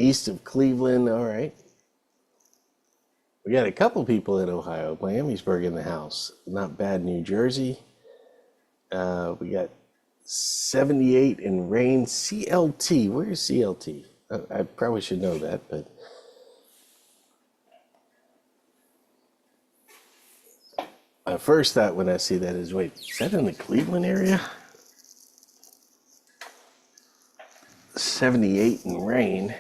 east of Cleveland. All right. We got a couple people in Ohio. Miamisburg in the house. Not bad. New Jersey. We got 78 in rain. CLT. Where's CLT? I probably should know that, but my first thought when I see that is, wait, is that in the Cleveland area? 78 in rain.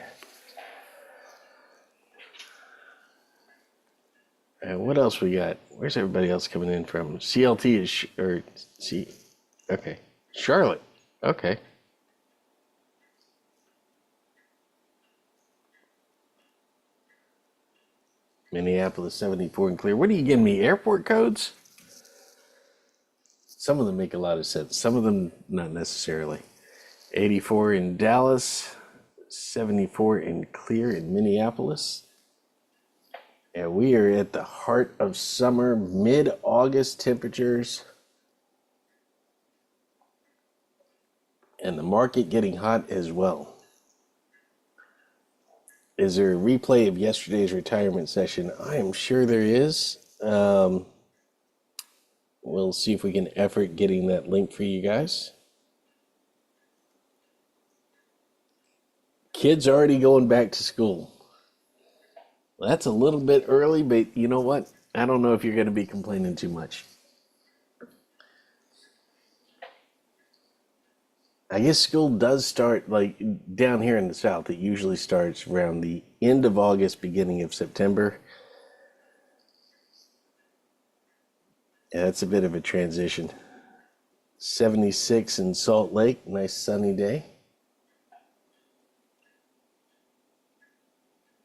And what else we got? Where's everybody else coming in from? CLT is, or C, okay. Charlotte, okay. Minneapolis 74 and clear. What are you giving me? Airport codes? Some of them make a lot of sense. Some of them not necessarily. 84 in Dallas, 74 in clear in Minneapolis. And we are at the heart of summer, mid-August temperatures. And the market getting hot as well. Is there a replay of yesterday's retirement session? I am sure there is. We'll see if we can effort getting that link for you guys. Kids already going back to school. Well, that's a little bit early, but you know what? I don't know if you're going to be complaining too much. I guess school does start, like down here in the South, it usually starts around the end of August, beginning of September. Yeah, that's a bit of a transition. 76 in Salt Lake, nice sunny day.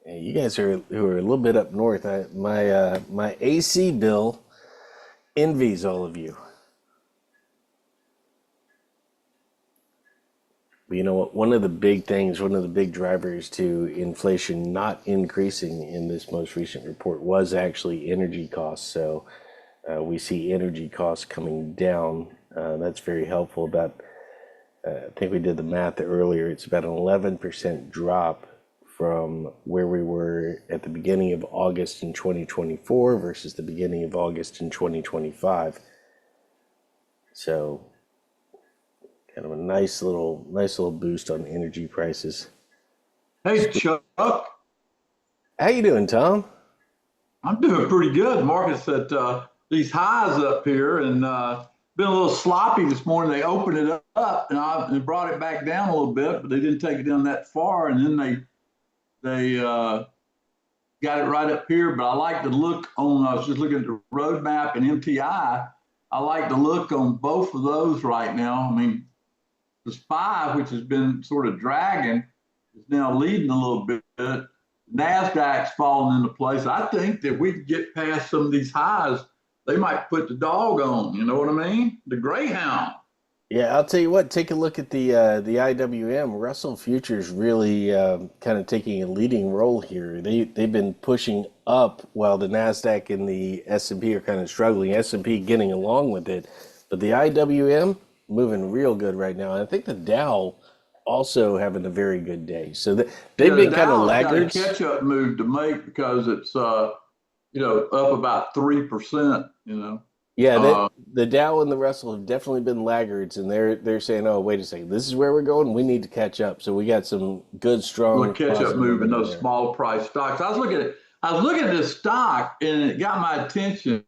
Yeah, you guys who are a little bit up north, my AC bill envies all of you. But you know what? One of the big drivers to inflation not increasing in this most recent report was actually energy costs. So we see energy costs coming down. That's very helpful. I think we did the math earlier. It's about an 11% drop from where we were at the beginning of August in 2024 versus the beginning of August in 2025. So kind of a nice little boost on energy prices. Hey, Chuck. How you doing, Tom? I'm doing pretty good. Marcus, at these highs up here, and been a little sloppy this morning. They opened it up, and I brought it back down a little bit, but they didn't take it down that far. And then they got it right up here. But I like the look on. I was just looking at the roadmap and MTI. I like the look on both of those right now. I mean, the SPY, which has been sort of dragging, is now leading a little bit. NASDAQ's falling into place. I think that we can get past some of these highs. They might put the dog on, you know what I mean? The Greyhound. Yeah, I'll tell you what, take a look at the IWM. Russell Futures really kind of taking a leading role here. They've been pushing up while the NASDAQ and the S&P are kind of struggling. S&P getting along with it, but the IWM moving real good right now. And I think the Dow also having a very good day. So they've been kind of laggards. Got a catch-up move to make because it's up about 3%. Yeah, the Dow and the Russell have definitely been laggards, and they're saying, "Oh, wait a second, this is where we're going. We need to catch up." So we got some good, strong catch-up move in those small price stocks. I was looking at this stock, and it got my attention.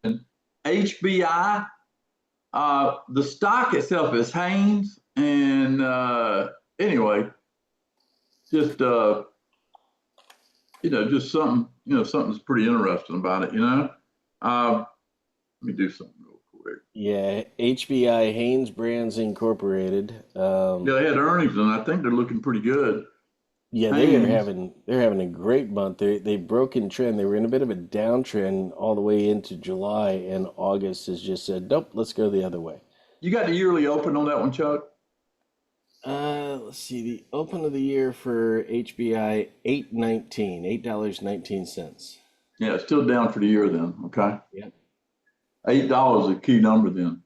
HBI. The stock itself is Haynes, and anyway, just just something, something's pretty interesting about it. Let me do something real quick. Yeah, HBI, Haynes Brands Incorporated. Yeah, they had earnings, and I think they're looking pretty good. Yeah, they're having a great month. They've broken trend. They were in a bit of a downtrend all the way into July, and August has just said, "Nope, let's go the other way." You got the yearly open on that one, Chuck? Let's see. The open of the year for HBI, $8.19. Yeah, it's still down for the year then. Okay. Yep. $8 is a key number then.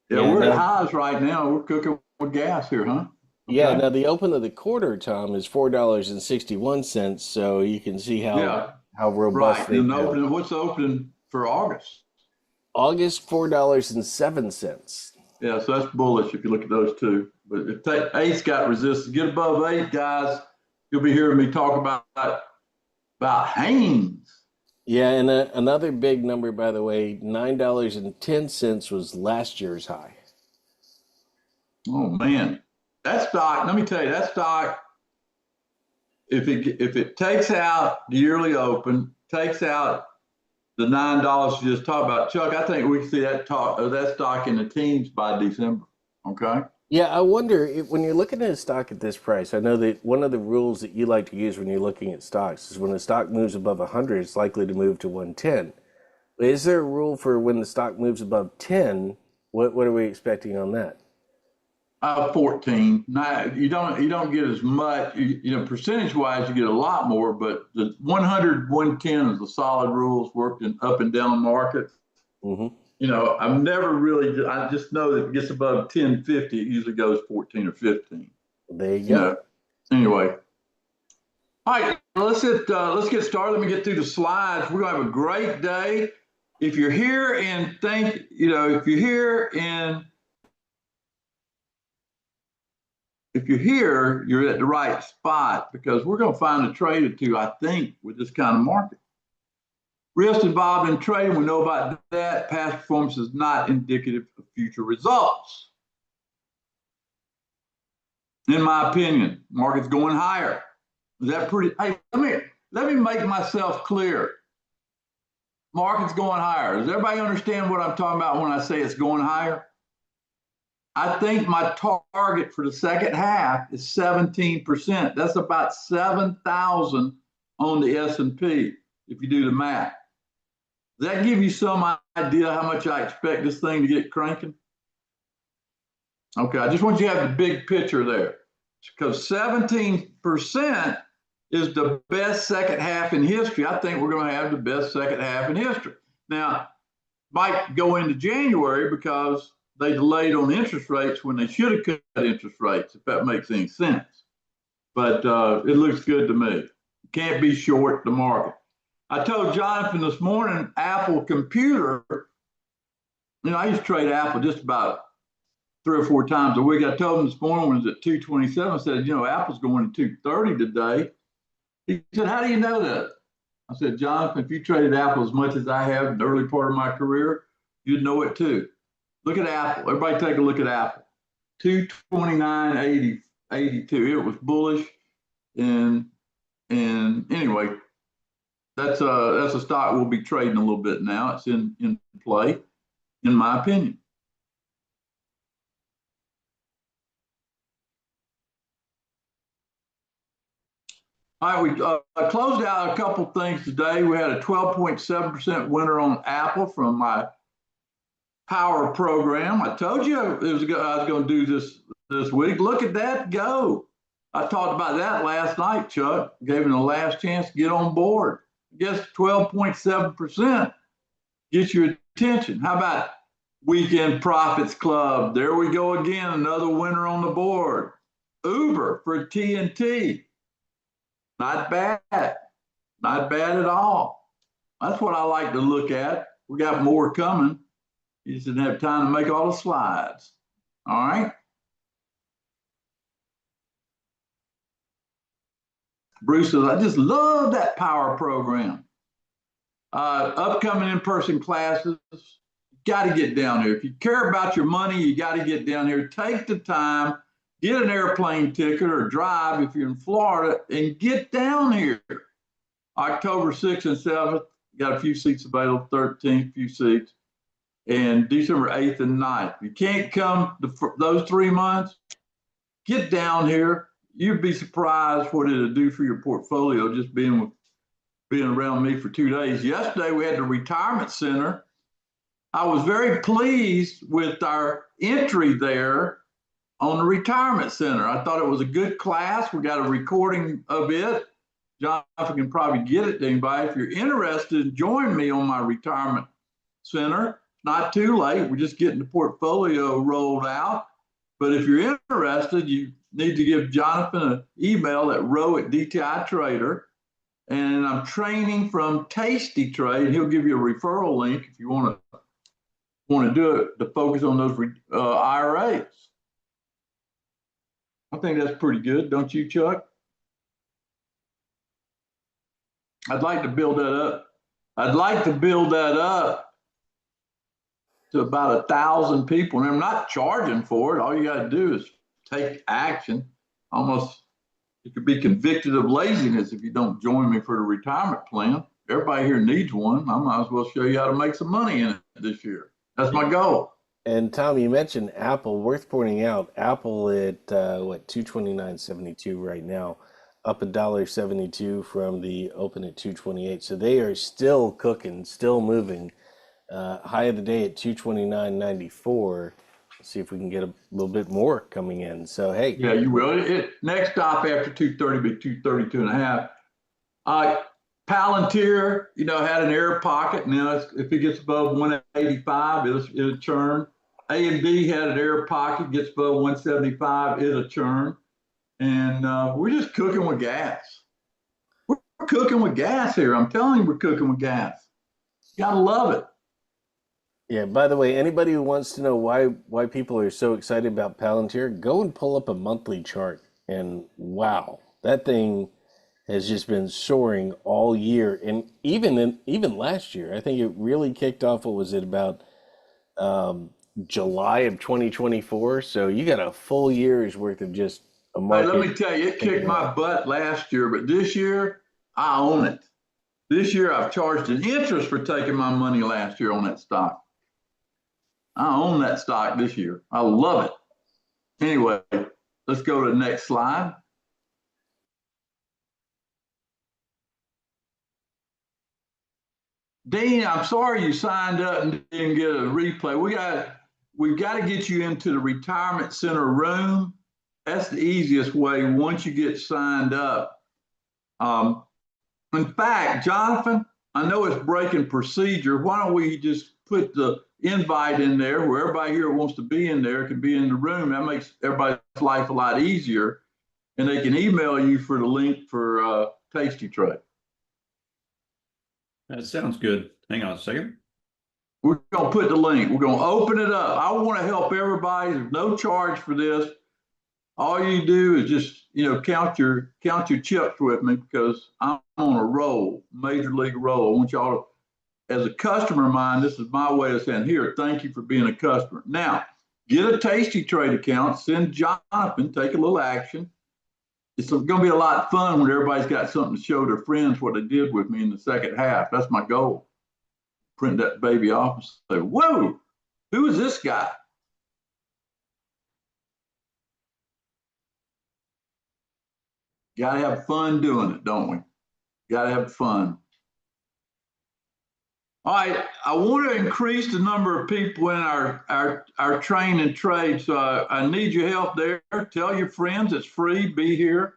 Yeah, Yeah, we're at highs right now. We're cooking with gas here, huh? Yeah, Okay. now the open of the quarter, Tom, is $4.61, so you can see Yeah. how robust Right. they've And been. what's the opening for August? August, $4.07. Yeah, so that's bullish if you look at those two. But if eight's got resistance, get above eight, guys, you'll be hearing me talk about Haynes. Yeah, and another big number, by the way, $9.10 was last year's high. Oh man, that stock. Let me tell you, that stock. If it takes out the yearly open, takes out the $9 you just talked about, Chuck, I think we can see that stock in the teens by December. Okay. Yeah, I wonder if, when you're looking at a stock at this price, I know that one of the rules that you like to use when you're looking at stocks is when a stock moves above 100, it's likely to move to 110. Is there a rule for when the stock moves above 10? What are we expecting on that? 14. Now, you don't get as much, percentage wise, you get a lot more, but the 100, 110 is the solid rules worked in up and down market. Hmm. I've never really, I just know that if it gets above 1050, it usually goes 14 or 15. There you You go. know, anyway. All right, let's get started. Let me get through the slides. We're gonna have a great day. If you're here and if you're here, you're at the right spot because we're going to find a trade or two, I think, with this kind of market. Risk involved in trading, we know about that. Past performance is not indicative of future results. In my opinion, market's going higher. Is that pretty? Hey, let me make myself clear. Market's going higher. Does everybody understand what I'm talking about when I say it's going higher? I think my target for the second half is 17%. That's about 7,000 on the S&P if you do the math. Does that give you some idea how much I expect this thing to get cranking? Okay, I just want you to have the big picture there because 17% is the best second half in history. I think we're going to have the best second half in history. Now, might go into January because they delayed on interest rates when they should have cut interest rates, if that makes any sense. But it looks good to me. Can't be short the market. I told Jonathan this morning, Apple Computer, I used to trade Apple just about 3 or 4 times a week. I told him this morning when it was at 227, I said, Apple's going to 230 today. He said, how do you know that? I said, Jonathan, if you traded Apple as much as I have in the early part of my career, you'd know it too. Look at Apple. Everybody take a look at Apple. 229.82. It was bullish. And anyway, that's a stock we'll be trading a little bit now. It's in play, in my opinion. All right, we closed out a couple things today. We had a 12.7% winner on Apple from my power program. I told you I was going to do this week. Look at that go. I talked about that last night, Chuck. Gave him the last chance to get on board. I guess 12.7% gets your attention. How about Weekend Profits Club? There we go again, another winner on the board. Uber for TNT. Not bad. Not bad at all. That's what I like to look at. We got more coming. You just didn't have time to make all the slides. All right. Bruce says, I just love that power program. Upcoming in-person classes, got to get down here. If you care about your money, you got to get down here. Take the time, get an airplane ticket or drive if you're in Florida and get down here. October 6th and 7th, got a few seats available, 13th, few seats. And December 8th and 9th. If you can't come those 3 months, get down here. You'd be surprised what it'll do for your portfolio just being around me for 2 days. Yesterday, we had the retirement center. I was very pleased with our entry there on the retirement center. I thought it was a good class. We got a recording of it. Jonathan can probably get it to anybody. If you're interested, join me on my retirement center. Not too late. We're just getting the portfolio rolled out. But if you're interested, you need to give Jonathan an email at row@DTI Trader. And I'm training from Tasty Trade. He'll give you a referral link if you want to do it to focus on those IRAs. I think that's pretty good, don't you, Chuck? I'd like to build that up. I'd like to build that up to about 1,000 people, and I'm not charging for it. All you got to do is take action. Almost, you could be convicted of laziness if you don't join me for the retirement plan. Everybody here needs one. I might as well show you how to make some money in it this year. That's my goal. And Tom, you mentioned Apple. Worth pointing out, Apple at what, 229.72 right now, up $1.72 from the open at 228. So they are still cooking, still moving. High of the day at 229.94. Let's see if we can get a little bit more coming in. So hey, yeah, you will. Next stop after 230 be 232.5. Palantir, had an air pocket. Now, if it gets above 185, it'll churn. A&B had an air pocket, gets above 175, it'll churn. And we're just cooking with gas. We're cooking with gas here. I'm telling you, we're cooking with gas. You gotta love it. Yeah, by the way, anybody who wants to know why people are so excited about Palantir, go and pull up a monthly chart. And wow, that thing has just been soaring all year. And even last year, I think it really kicked off, what was it, about July of 2024. So you got a full year's worth of just a market. Hey, let me tell you, it kicked my butt last year, but this year I own it. This year I've charged an interest for taking my money last year on that stock. I own that stock this year. I love it. Anyway, let's go to the next slide. Dean, I'm sorry you signed up and didn't get a replay. We've got to get you into the retirement center room. That's the easiest way once you get signed up. In fact, Jonathan, I know it's breaking procedure. Why don't we just put the invite in there where everybody here wants to be in there can be in the room. That makes everybody's life a lot easier. And they can email you for the link for Tasty Trade. That sounds good. Hang on a second. We're going to put the link. We're going to open it up. I want to help everybody. There's no charge for this. All you do is just, count your chips with me because I'm on a roll, major league roll. I want y'all to, as a customer of mine, this is my way of saying, here, thank you for being a customer. Now, get a Tasty Trade account, send Jonathan, take a little action. It's going to be a lot of fun when everybody's got something to show their friends what they did with me in the second half. That's my goal. Print that baby off and say, whoa, who is this guy? Got to have fun doing it, don't we? Got to have fun. All right, I want to increase the number of people in our train and trade, so I need your help there. Tell your friends it's free, be here.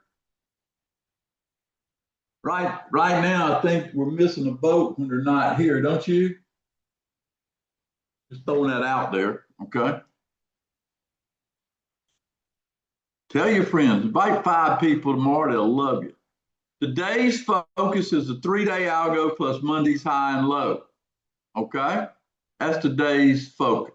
Right now, I think we're missing a boat when they're not here, don't you? Just throwing that out there, okay? Tell your friends, invite 5 people tomorrow, they'll love you. Today's focus is the 3-day algo plus Monday's high and low. Okay, that's today's focus.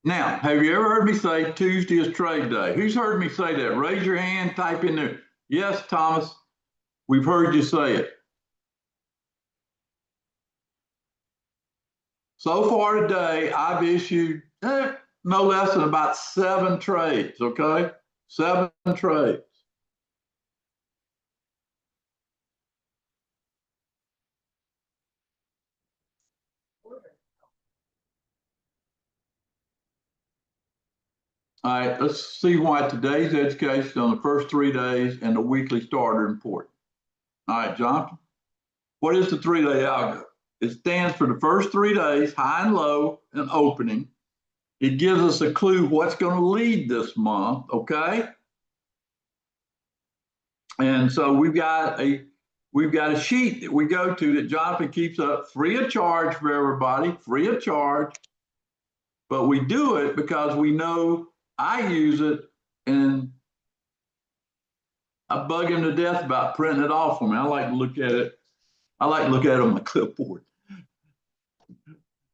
Now, have you ever heard me say Tuesday is trade day? Who's heard me say that? Raise your hand, type in there. Yes, Thomas, we've heard you say it. So far today, I've issued no less than about 7 trades, okay? 7 trades. All right, let's see why today's education on the first 3 days and the weekly start are important. All right, Jonathan, what is the 3-day algo? It stands for the first 3 days, high and low, and opening. It gives us a clue what's going to lead this month, okay? And so we've got a sheet that we go to that Jonathan keeps up free of charge for everybody, free of charge. but we do it because we know I use it, and I bug him to death about printing it off for me. I like to look at it. I like to look at it on my clipboard.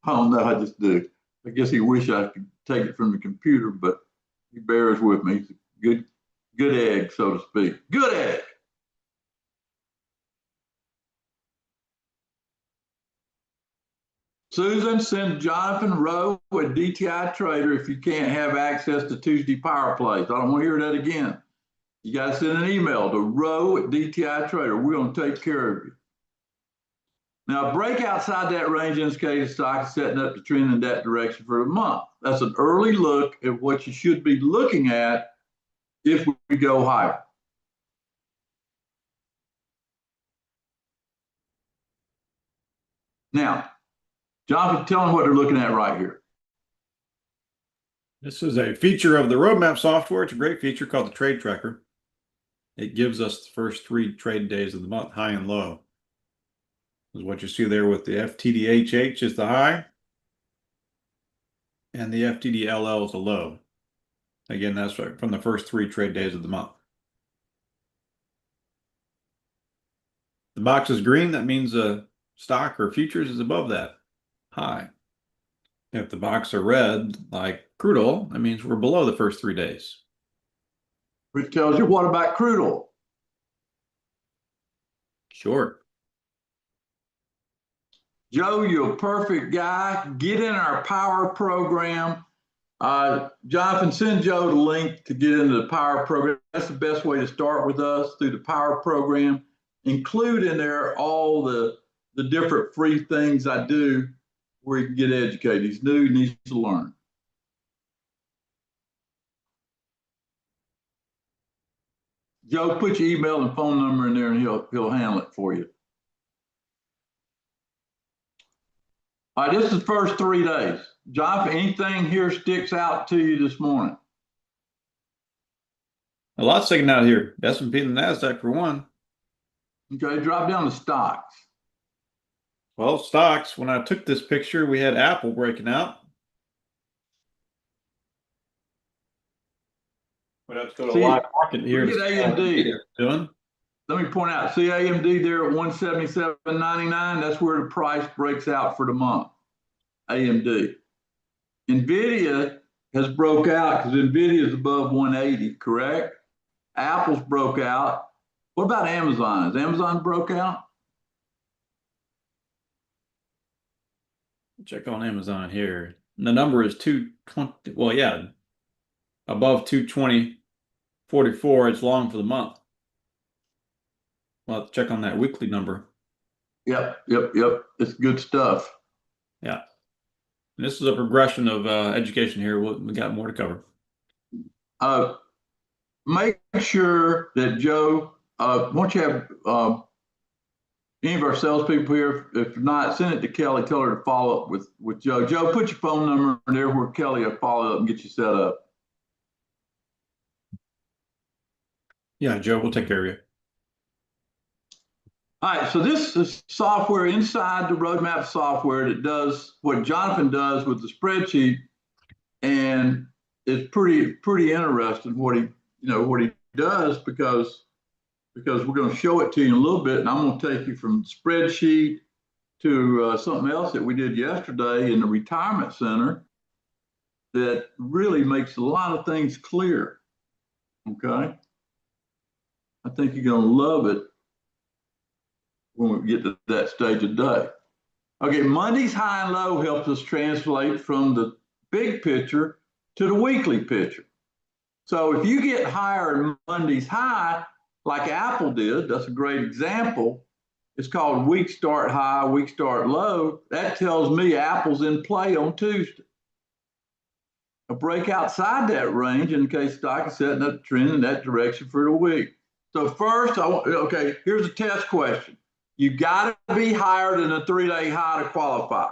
I don't know, I just do. I guess he wish I could take it from the computer, but he bears with me. He's a good egg, so to speak. Good egg. Susan, send Jonathan Rowe at DTI Trader if you can't have access to Tuesday Power Plays. I don't want to hear that again. You got to send an email to Rowe at DTI Trader. We're going to take care of you. Now, break outside that range indicates stock is setting up the trend in that direction for the month. That's an early look at what you should be looking at if we go higher. Now, Jonathan, tell them what they're looking at right here. This is a feature of the Roadmap software. It's a great feature called the Trade Tracker. It gives us the first 3 trade days of the month, high and low. This is what you see there with the FTDHH is the high, and the FTDLL is the low. Again, that's right from the first 3 trade days of the month. The box is green. That means a stock or futures is above that high. If the box are red, like crude oil, that means we're below the first 3 days. Which tells you what about crude oil? Sure. Joe, you're a perfect guy. Get in our power program. Jonathan, send Joe the link to get into the power program. That's the best way to start with us, through the power program. Include in there all the different free things I do where you can get educated. He's new, needs to learn. Joe, put your email and phone number in there and he'll handle it for you. All right, this is the first 3 days. Jonathan, anything here sticks out to you this morning? A lot sticking out here. S&P and the NASDAQ for one. Okay, drop down to stocks. Well, stocks, when I took this picture, we had Apple breaking out. But let's go to live market here. Look at AMD. Doing. Let me point out, see AMD there at 177.99. That's where the price breaks out for the month. AMD. NVIDIA has broke out because NVIDIA is above 180, correct? Apple's broke out. What about Amazon? Has Amazon broke out? Check on Amazon here. The number is 220. Well, yeah, above 220.44. It's long for the month. We'll have to check on that weekly number. Yep. It's good stuff. Yeah. And this is a progression of education here. We got more to cover. Make sure that Joe, once you have any of our salespeople here, if not, send it to Kelly. Tell her to follow up with Joe. Joe, put your phone number in there where Kelly will follow up and get you set up. Yeah, Joe, we'll take care of you. All right, so this is software inside the Roadmap software that does what Jonathan does with the spreadsheet, and it's pretty interesting what he does because we're going to show it to you in a little bit, and I'm going to take you from spreadsheet to something else that we did yesterday in the retirement center that really makes a lot of things clear. Okay, I think you're going to love it when we get to that stage of day. Okay, Monday's high and low helps us translate from the big picture to the weekly picture. So if you get higher in Monday's high, like Apple did, that's a great example. It's called week start high, week start low. That tells me Apple's in play on Tuesday. A break outside that range indicates stock is setting up the trend in that direction for the week. So first, here's a test question. You got to be higher than a 3-day high to qualify,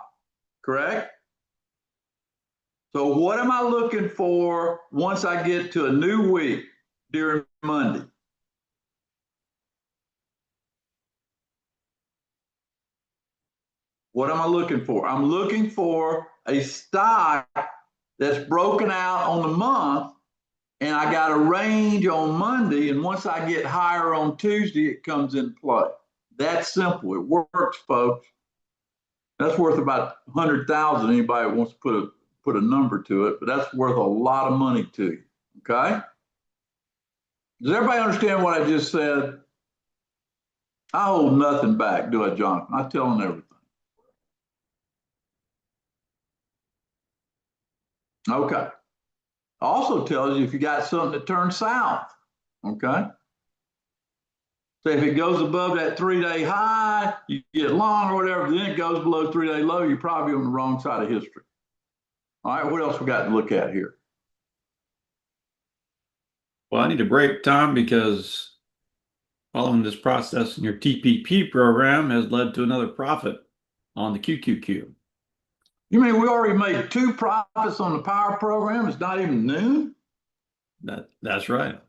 correct? So what am I looking for once I get to a new week during Monday? What am I looking for? I'm looking for a stock that's broken out on the month, and I got a range on Monday, and once I get higher on Tuesday, it comes in play. That's simple. It works, folks. That's worth about 100,000. Anybody wants to put a number to it, but that's worth a lot of money to you. Okay. Does everybody understand what I just said? I hold nothing back, do I, Jonathan? I tell them everything. Okay. Also tells you if you got something that turns south. Okay. So if it goes above that 3-day high, you get long or whatever, then it goes below 3-day low, you're probably on the wrong side of history. All right, what else we got to look at here? Well, I need a break, Tom, because following this process in your TPP program has led to another profit on the QQQ. You mean we already made 2 profits on the power program? It's not even noon? That's right.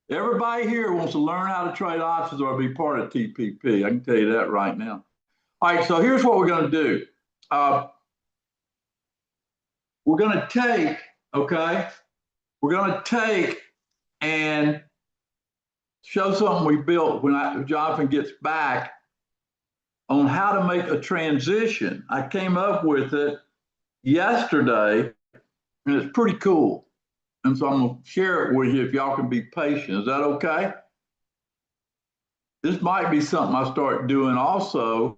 Everybody here wants to learn how to trade options or be part of TPP. I can tell you that right now. All right, so here's what we're going to do. We're going to take, okay, we're going to take and show something we built when Jonathan gets back on how to make a transition. I came up with it yesterday, and it's pretty cool. And so I'm going to share it with you if y'all can be patient. Is that okay? This might be something I start doing also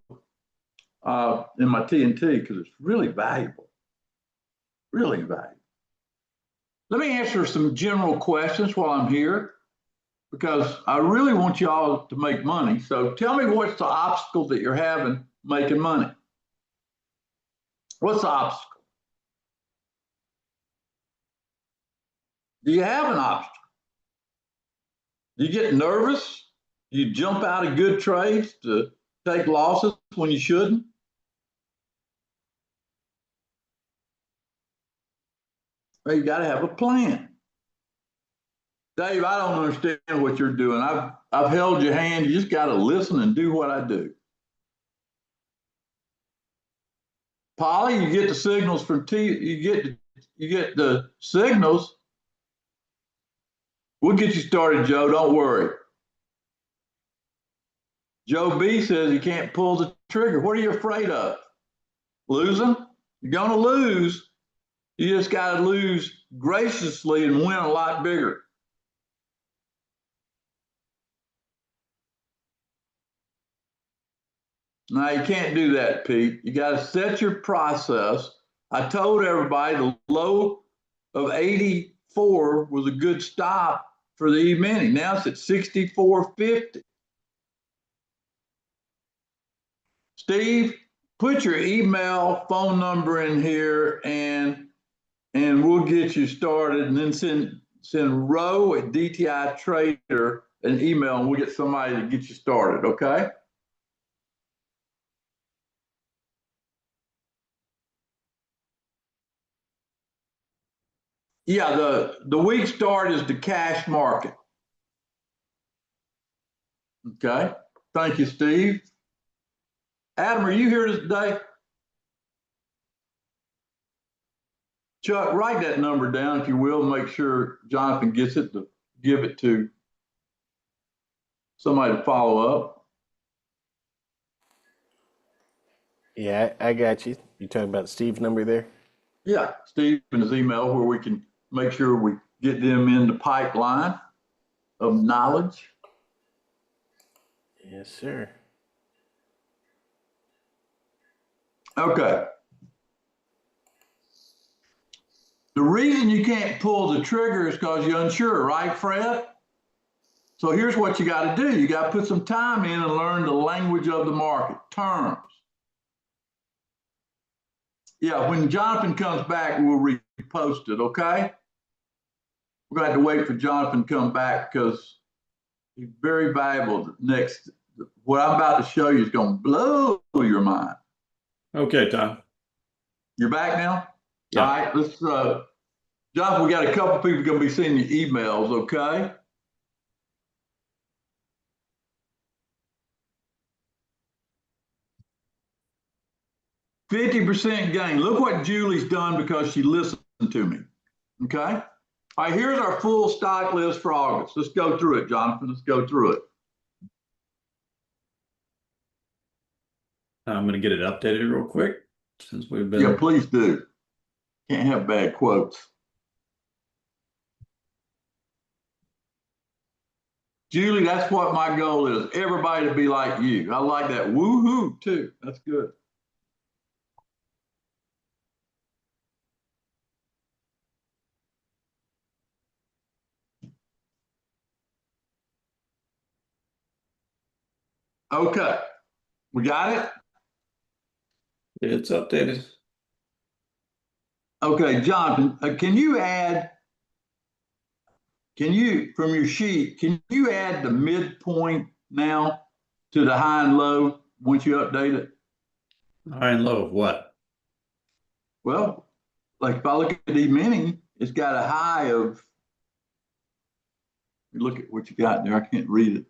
in my TNT because it's really valuable. Really valuable. Let me answer some general questions while I'm here because I really want y'all to make money. So tell me what's the obstacle that you're having making money? What's the obstacle? Do you have an obstacle? Do you get nervous? Do you jump out of good trades to take losses when you shouldn't? Well, you got to have a plan. Dave, I don't understand what you're doing. I've held your hand. You just got to listen and do what I do. Polly, you get the signals from you get the signals. We'll get you started, Joe. Don't worry. Joe B says he can't pull the trigger. What are you afraid of? Losing? You're going to lose. You just got to lose graciously and win a lot bigger. No, you can't do that, Pete. You got to set your process. I told everybody the low of 84 was a good stop for the E-mini. Now it's at 64.50. Steve, put your email, phone number in here, and we'll get you started. And then send Roe at DTI Trader an email, and we'll get somebody to get you started. Okay. Yeah, the week start is the cash market. Okay. Thank you, Steve. Adam, are you here today? Chuck, write that number down if you will. Make sure Jonathan gets it to give it to somebody to follow up. Yeah, I got you. You talking about Steve's number there? Yeah, Steve and his email where we can make sure we get them in the pipeline of knowledge. Yes, sir. Okay. The reason you can't pull the trigger is because you're unsure, right, Fred? So here's what you got to do. You got to put some time in and learn the language of the market, terms. Yeah, when Jonathan comes back, we'll repost it, okay? We're going to have to wait for Jonathan to come back because he's very valuable. Next, what I'm about to show you is going to blow your mind. Okay, Tom. You're back now? Yeah. All right, let's, Jonathan, we got a couple people going to be sending you emails, okay? $50% gain. Look what Julie's done because she listened to me. Okay. All right, here's our full stock list for August. Let's go through it, Jonathan. Let's go through it. I'm going to get it updated real quick since we've been. Yeah, please do. Can't have bad quotes. Julie, that's what my goal is. Everybody to be like you. I like that. Woohoo, too. That's good. Okay. We got it? It's updated. Okay, Jonathan, from your sheet, can you add the midpoint now to the high and low once you update it? High and low of what? Well, like if I look at E-mini, it's got a high of, look at what you got there. I can't read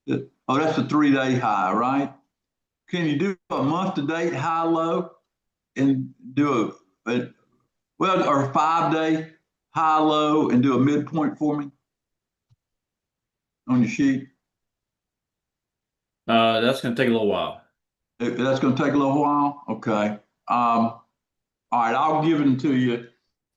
it. Oh, that's a 3-day high, right? Can you do a month to date high low and do or a 5-day high low and do a midpoint for me on your sheet? That's going to take a little while. That's going to take a little while. Okay. All right, I'll give it to you.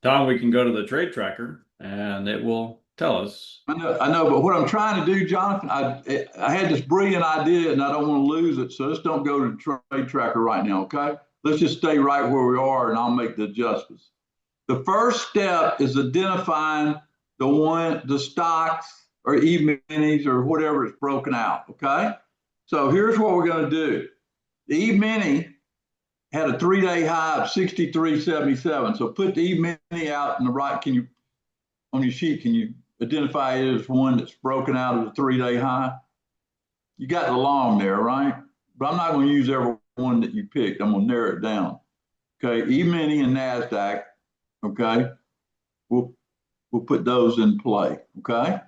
Tom, we can go to the trade tracker and it will tell us. I know, but what I'm trying to do, Jonathan, I had this brilliant idea and I don't want to lose it. So let's don't go to the trade tracker right now. Okay. Let's just stay right where we are and I'll make the adjustments. The first step is identifying the stocks or E-minis or whatever is broken out. Okay. So here's what we're going to do. The E-mini had a 3-day high of 63.77. So put the E-mini out in the right. On your sheet, can you identify it as one that's broken out of the 3-day high? You got the long there, right? But I'm not going to use every one that you picked. I'm going to narrow it down. Okay, E-mini and NASDAQ. Okay, we'll put those in play. Okay,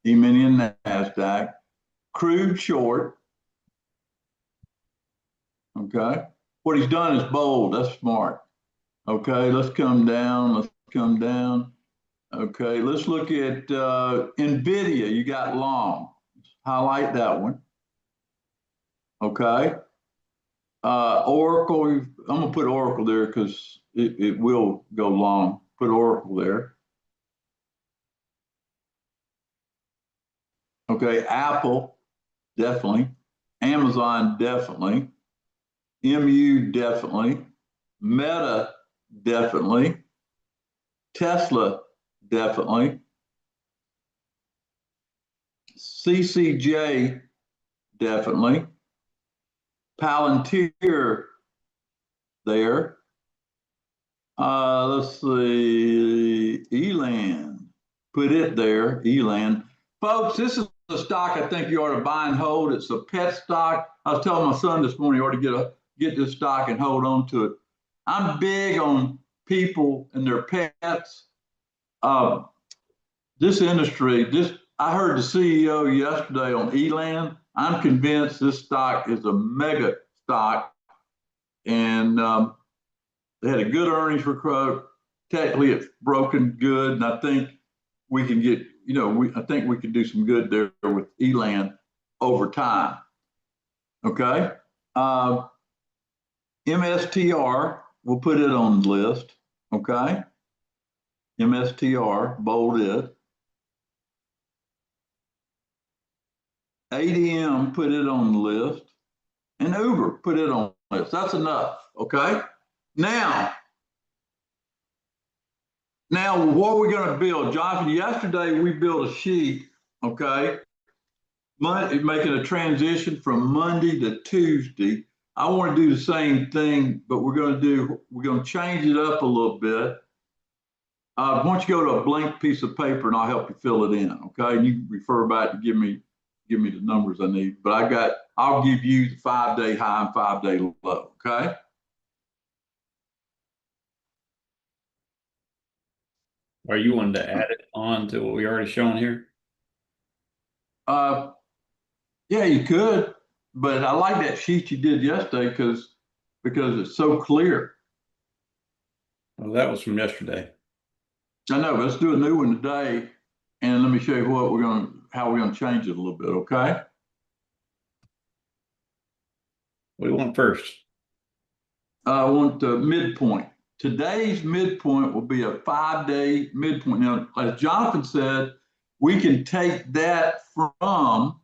E-mini and NASDAQ. Crude short. Okay, what he's done is bold. That's smart. Okay, let's come down. Let's come down. Okay, let's look at NVIDIA. You got long. Highlight that one. Okay. Oracle, I'm going to put Oracle there because it will go long. Put Oracle there. Okay, Apple, definitely. Amazon, definitely. MU, definitely. Meta, definitely. Tesla, definitely. CCJ, definitely. Palantir there. Let's see. Elan, put it there. Elan. Folks, this is a stock I think you ought to buy and hold. It's a pet stock. I was telling my son this morning you ought to get this stock and hold on to it. I'm big on people and their pets. This industry, I heard the CEO yesterday on Elan. I'm convinced this stock is a mega stock, and they had a good earnings report. Technically, it's broken good, and I think we can get, I think we can do some good there with Elan over time. Okay, MSTR, we'll put it on the list. Okay, MSTR, bold it. ADM, put it on the list, and Uber, put it on the list. That's enough. Okay. Now what we're going to build, Jonathan, yesterday we built a sheet, okay, making a transition from Monday to Tuesday. I want to do the same thing, but we're going to change it up a little bit. Why don't you go to a blank piece of paper and I'll help you fill it in, okay? And you can refer back to give me the numbers I need. But I'll give you the 5-day high and 5-day low, okay? Are you wanting to add it on to what we already shown here? Yeah, you could, but I like that sheet you did yesterday because it's so clear. Well, that was from yesterday. I know, but let's do a new one today. And let me show you how we're gonna change it a little bit, okay? What do you want first? I want the midpoint. Today's midpoint will be a 5-day midpoint. Now, as Jonathan said, we can take that from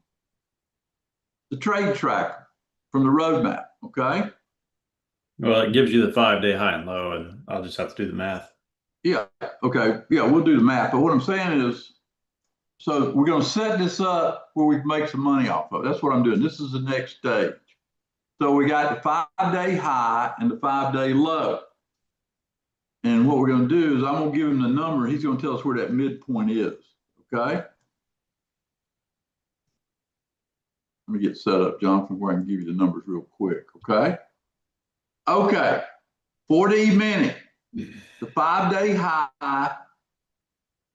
the trade tracker, from the roadmap, okay? Well, it gives you the 5-day high and low, and I'll just have to do the math. Yeah, okay. Yeah, we'll do the math. But what I'm saying is, so we're going to set this up where we can make some money off of it. That's what I'm doing. This is the next stage. So we got the 5-day high and the 5-day low. And what we're going to do is I'm going to give him the number. He's going to tell us where that midpoint is. Okay. Let me get set up, Jonathan, where I can give you the numbers real quick. Okay. Okay. 40 minute. The 5-day high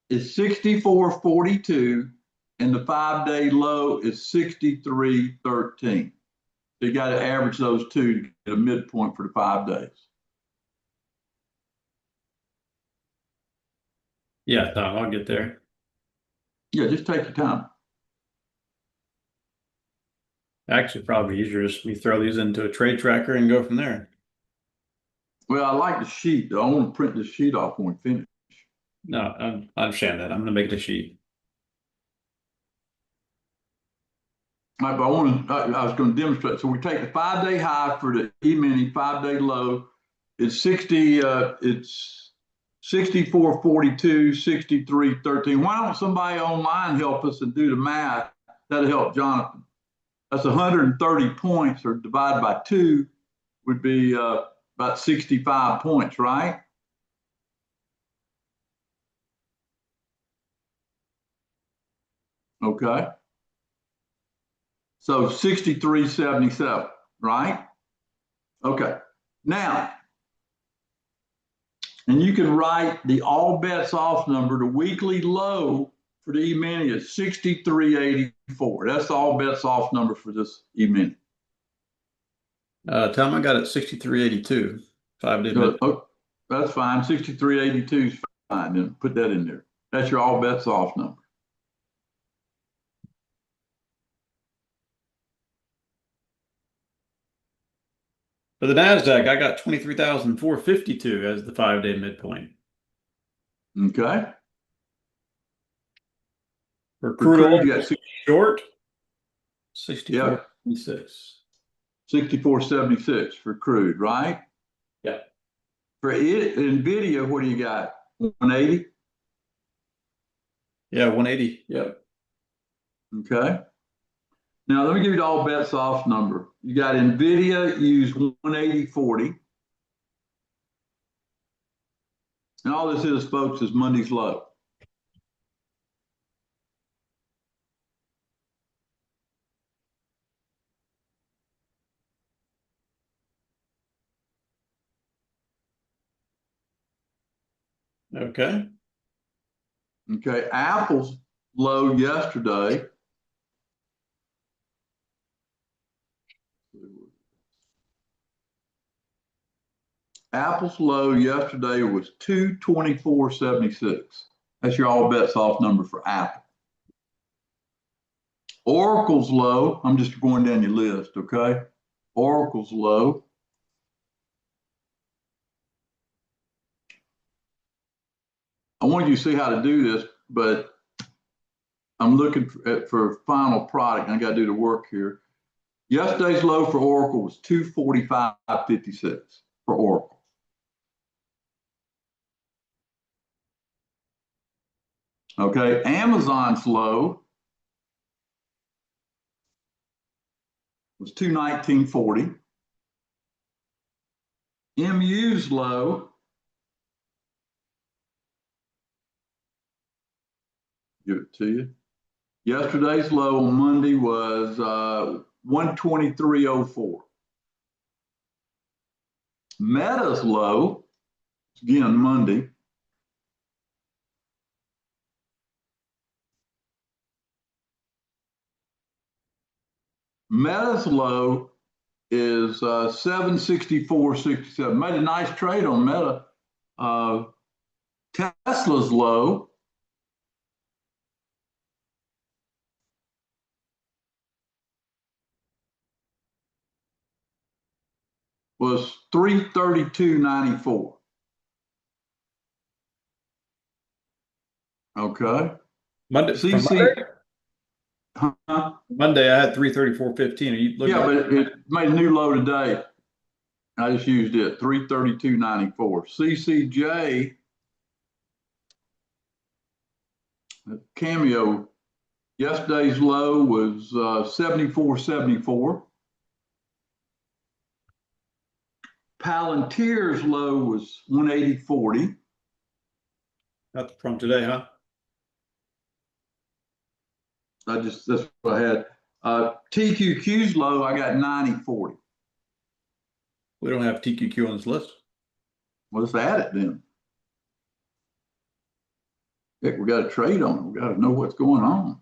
is 64.42 and the 5-day low is 63.13. So you got to average those two to get a midpoint for the 5 days. Yeah, Tom, I'll get there. Yeah, just take your time. Actually, probably easier is we throw these into a trade tracker and go from there. Well, I like the sheet. I want to print the sheet off when we finish. No, I understand that. I'm going to make it a sheet. All right, but I was going to demonstrate. So we take the 5-day high for the E-mini, 5-day low. It's 64.42, 63.13. Why don't somebody online help us and do the math? That'll help Jonathan. That's 130 points, or divided by 2 would be about 65 points, right? Okay. So 63.77, right? Okay. Now, and you can write the all bets off number, the weekly low for the E-mini is 63.84. That's the all bets off number for this E-mini. Tom, I got it 63.82, 5-day mid. Oh, that's fine. 63.82 is fine. Then put that in there. That's your all bets off number. For the NASDAQ, I got 23,452 as the 5-day midpoint. Okay. For crude oil, you got short, 64.76. 64.76 for crude, right? Yeah. For NVIDIA, what do you got? 180? Yeah, 180. Yep. Okay. Now, let me give you the all bets off number. You got NVIDIA, use 180.40. And all this is, folks, is Monday's low. Okay. Okay. Apple's low yesterday. Apple's low yesterday was 224.76. That's your all bets off number for Apple. Oracle's low, I'm just going down your list, okay? Oracle's low. I wanted you to see how to do this, but I'm looking for a final product. And I got to do the work here. Yesterday's low for Oracle was 245.56 for Oracle. Okay, Amazon's low was 219.40. MU's low, give it to you. Yesterday's low on Monday was 123.04. Meta's low, again Monday, Meta's low is 764.67. Made a nice trade on Meta Tesla's low was 332.94. Okay. Monday from CC, Monday, I had 334.15. Are you looking yeah, at but it made a new low today. I just used it, 332.94. CCJ, Cameo, yesterday's low was 74.74. Palantir's low was 180.40. That's from today, huh? That's what I had. TQQ's low, I got 90.40. We don't have TQQ on this list. Well, let's add it then. Heck, we got to trade on it. We got to know what's going on.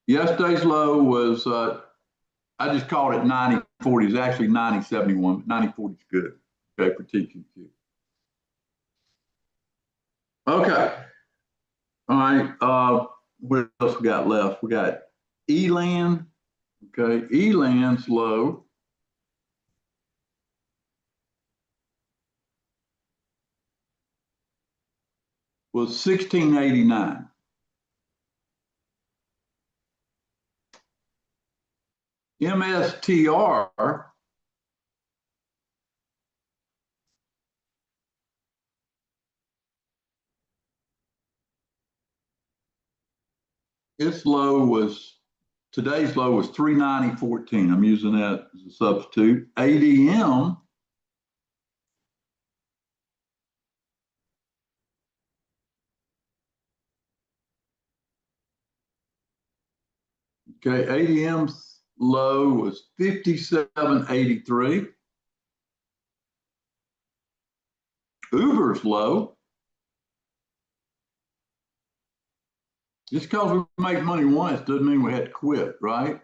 Yesterday's low was, I just called it 90.40. It's actually 90.71. 90.40 is good, okay, for TQQ. Okay. All right. What else we got left? We got Elan. Okay. Elan's low was 16.89. MSTR its low was, today's low was 390.14. I'm using that as a substitute. ADM, okay, ADM's low was 57.83. Uber's low, just because we make money once doesn't mean we had to quit, right?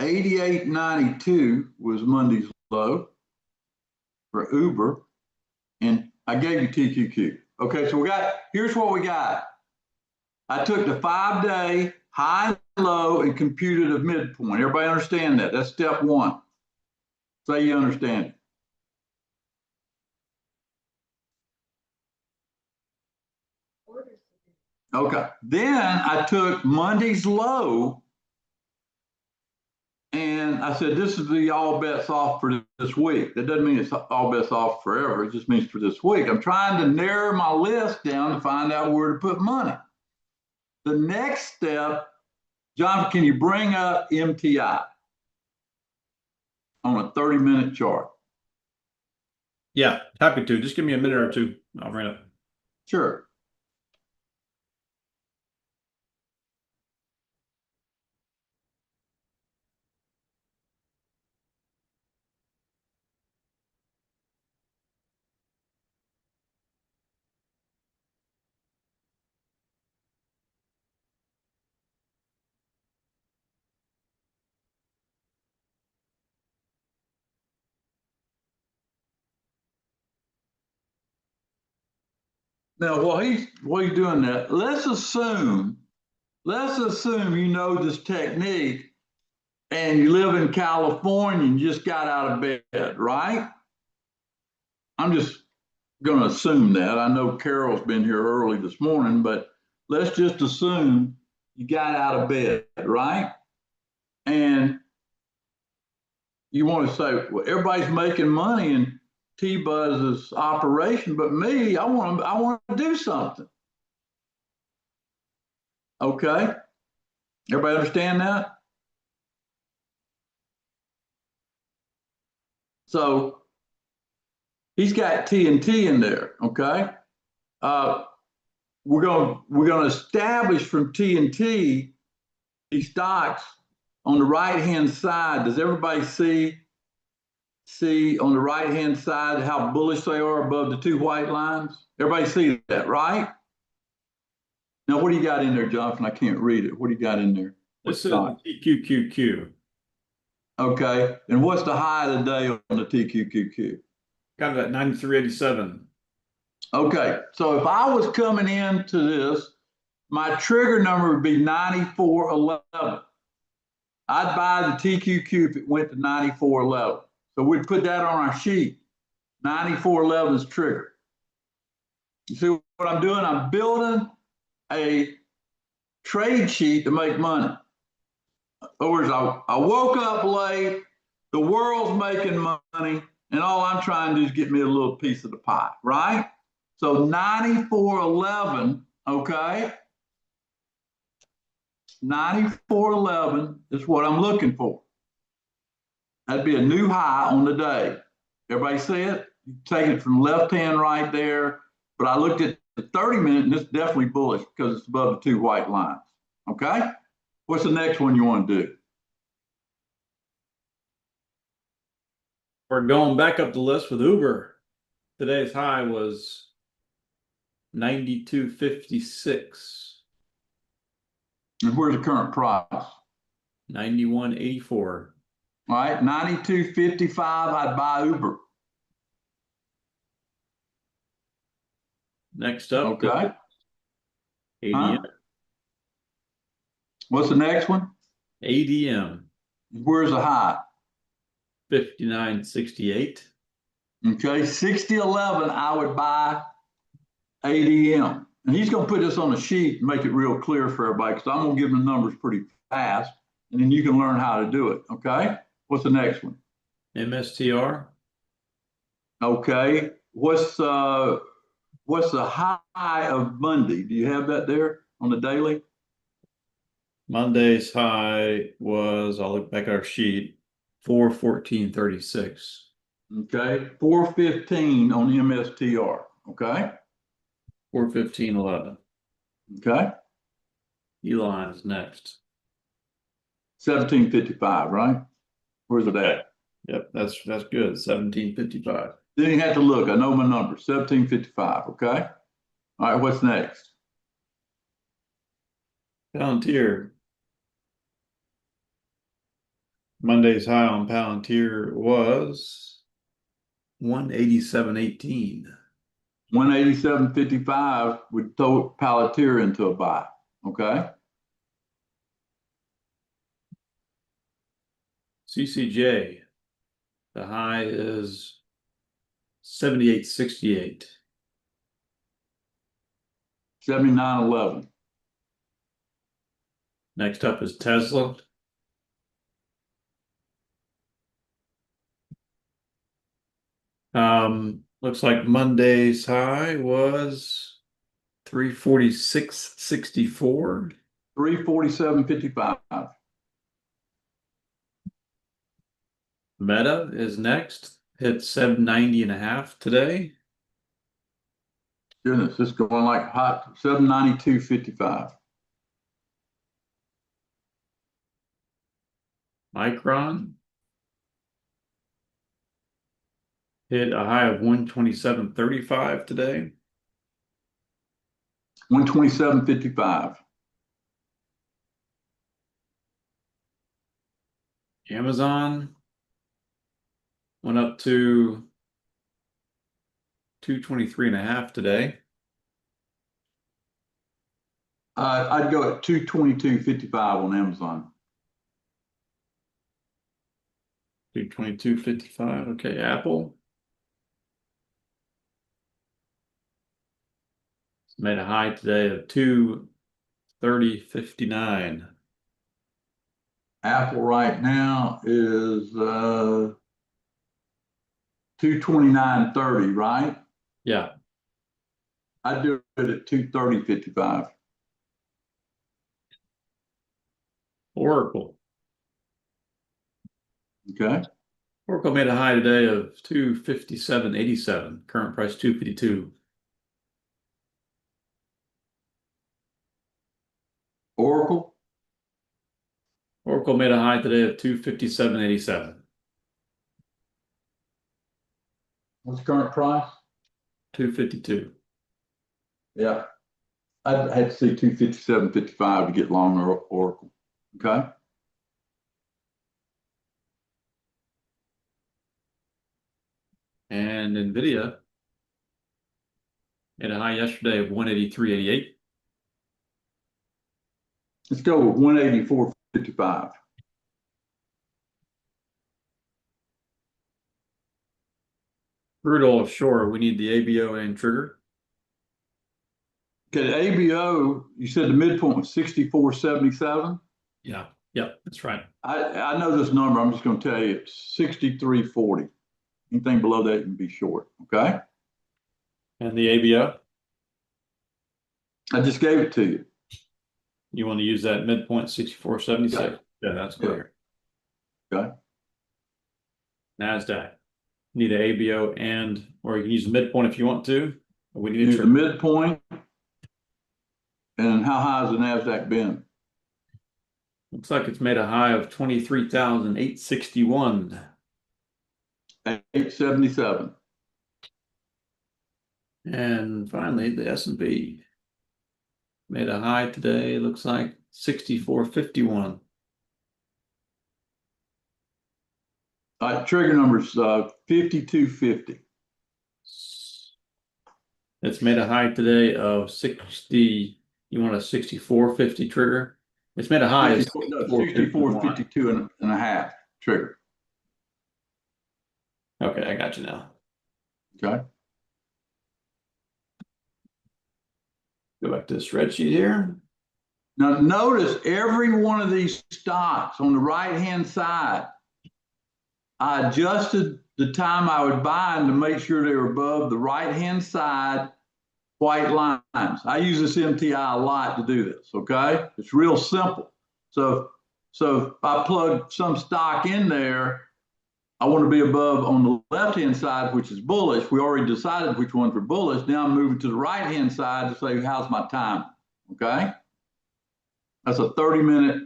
88.92 was Monday's low for Uber, and I gave you TQQ. Okay, so here's what we got. I took the 5-day high and low and computed a midpoint. Everybody understand that? That's step one. Say you understand it. Okay, then I took Monday's low and I said, this is the all bets off for this week. That doesn't mean it's all bets off forever. It just means for this week. I'm trying to narrow my list down to find out where to put money. The next step, John, can you bring up MTI on a 30-minute chart? Yeah, happy to. Just give me a minute or two. I'll bring it up. Sure. Now, while he's doing that, let's assume you know this technique and you live in California and you just got out of bed, right? I'm just going to assume that. I know Carol's been here early this morning, but let's just assume you got out of bed, right? And you want to say, well, everybody's making money in T-Buzz's operation, but me, I want to do something. Okay. Everybody understand that? So he's got TNT in there. Okay. We're going to establish from TNT these stocks on the right-hand side. Does everybody see on the right-hand side how bullish they are above the two white lines? Everybody see that, right? Now, what do you got in there, Jonathan? I can't read it. What do you got in there? This is TQQQ. Okay. And what's the high of the day on the TQQQ? Got it at 93.87. Okay. So if I was coming into this, my trigger number would be 94.11. I'd buy the TQQ if it went to 94.11. So we'd put that on our sheet. 94.11 is trigger. You see what I'm doing? I'm building a trade sheet to make money. In other words, I woke up late, the world's making money, and all I'm trying to do is get me a little piece of the pie, right? So 94.11, okay? 94.11 is what I'm looking for. That'd be a new high on the day. Everybody see it? You take it from left hand right there. But I looked at the 30-minute, and it's definitely bullish because it's above the two white lines. Okay? What's the next one you want to do? We're going back up the list with Uber. Today's high was 92.56. And where's the current price? 91.84. All right, 92.55, I'd buy Uber. Next up, Okay. ADM. Huh? What's the next one? ADM. Where's the high? 59.68. Okay, 60.11, I would buy ADM. And he's going to put this on a sheet and make it real clear for everybody because I'm going to give them the numbers pretty fast and then you can learn how to do it. Okay. What's the next one? MSTR. Okay. What's the high of Monday? Do you have that there on the daily? Monday's high was, I'll look back at our sheet, 414.36. Okay. 415 on MSTR. Okay. 415.11. Okay. Elon is next. 1755, right? Where's it at? Yep, that's good. 17.55. Then you have to look. I know my number. 1755. Okay. All right. What's next? Palantir. Monday's high on Palantir was 187.18. 187.55 would throw Palantir into a buy. Okay. CCJ. The high is 78.68. 79.11. Next up is Tesla. Looks like Monday's high was 346.64. 347.55. Meta is next. Hit 790.5 today. Goodness, it's going like hot. 792.55. Micron hit a high of 127.35 today. 127.55. Amazon went up to 223.5 today. I'd go at 222.55 on Amazon. 222.55. Okay, Apple made a high today of 230.59. Apple right now is 229.30, right? Yeah. I'd do it at 230.55. Oracle. Okay. Oracle made a high today of 257.87. Current price 252. Oracle. Oracle made a high today of 257.87. What's the current price? 252. Yeah. I'd have to see 257.55 to get long Oracle. Okay. And NVIDIA had a high yesterday of 183.88. Let's go with 184.55. Crude oil offshore, we need the ABO and trigger. Okay, the ABO, you said the midpoint was 64.77. Yeah, that's right. I know this number. I'm just going to tell you it's 63.40. Anything below that can be short. Okay. And the ABO, I just gave it to you. you want to use that midpoint 64.76. Yeah, that's clear. Okay. NASDAQ, need an ABO and, or you can use the midpoint if you want to. We need a Use the trigger. midpoint. And how high has the NASDAQ been? Looks like it's made a high of 23,861. 877. And finally, the S&P made a high today. Looks like 64.51. All right, trigger number's 5250. It's made a high today of 60. You want a 64.50 trigger? It's made a high of 64.52 and a half trigger. Okay, I got you now. Okay. Go back to the spreadsheet here. Now notice every one of these stocks on the right-hand side, I adjusted the time I would buy them to make sure they were above the right-hand side white lines. I use this MTI a lot to do this, okay? It's real simple. So if I plug some stock in there, I want to be above on the left-hand side, which is bullish. We already decided which ones were bullish. Now I'm moving to the right-hand side to say, how's my time, okay? That's a 30-minute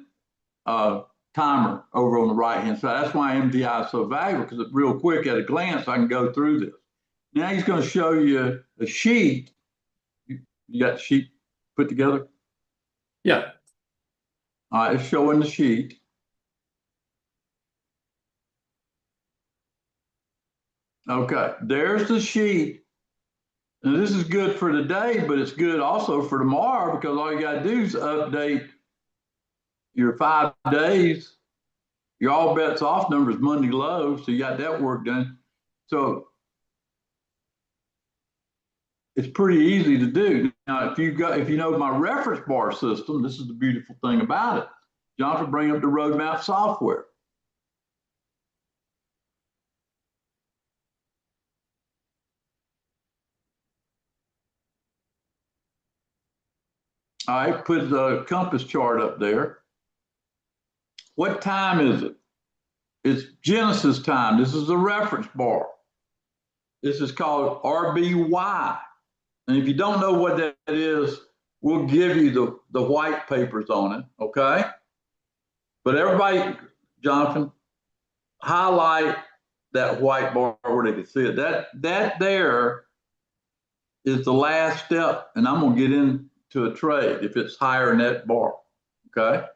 timer over on the right-hand side. That's why MTI is so valuable, because it's real quick at a glance, I can go through this. Now he's going to show you a sheet. You got the sheet put together? Yeah. All right, it's showing the sheet. Okay, there's the sheet. And this is good for today, but it's good also for tomorrow, because all you got to do is update your 5 days. Your all bets off number is Monday low, so you got that work done. So it's pretty easy to do. Now, if you know my reference bar system, this is the beautiful thing about it. Jonathan, bring up the roadmap software. All right, put the compass chart up there. What time is it? It's Genesis time. This is the reference bar. This is called RBY. And if you don't know what that is, we'll give you the white papers on it, okay? But everybody, Jonathan, highlight that white bar where they can see it. That there is the last step, and I'm gonna get into a trade if it's higher than that bar, okay?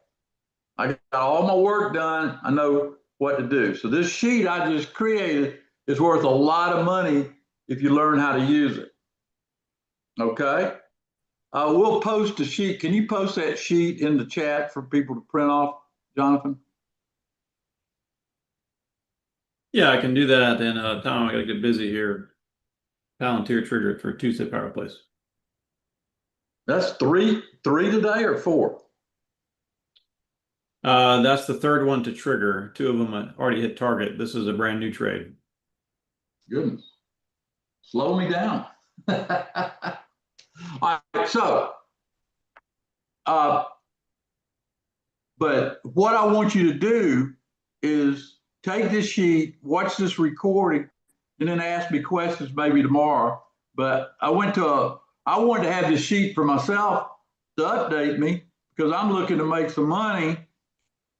I got all my work done. I know what to do. So this sheet I just created is worth a lot of money if you learn how to use it. Okay. We'll post a sheet. Can you post that sheet in the chat for people to print off, Jonathan? Yeah, I can do that. And Tom, I got to get busy here. Palantir trigger for Tuesday power plays. That's three today or 4? That's the third one to trigger. 2 of them already hit target. This is a brand new trade. Goodness. Slow me down. All right, so, but what I want you to do is take this sheet, watch this recording, and then ask me questions maybe tomorrow. But I wanted to have this sheet for myself to update me, because I'm looking to make some money,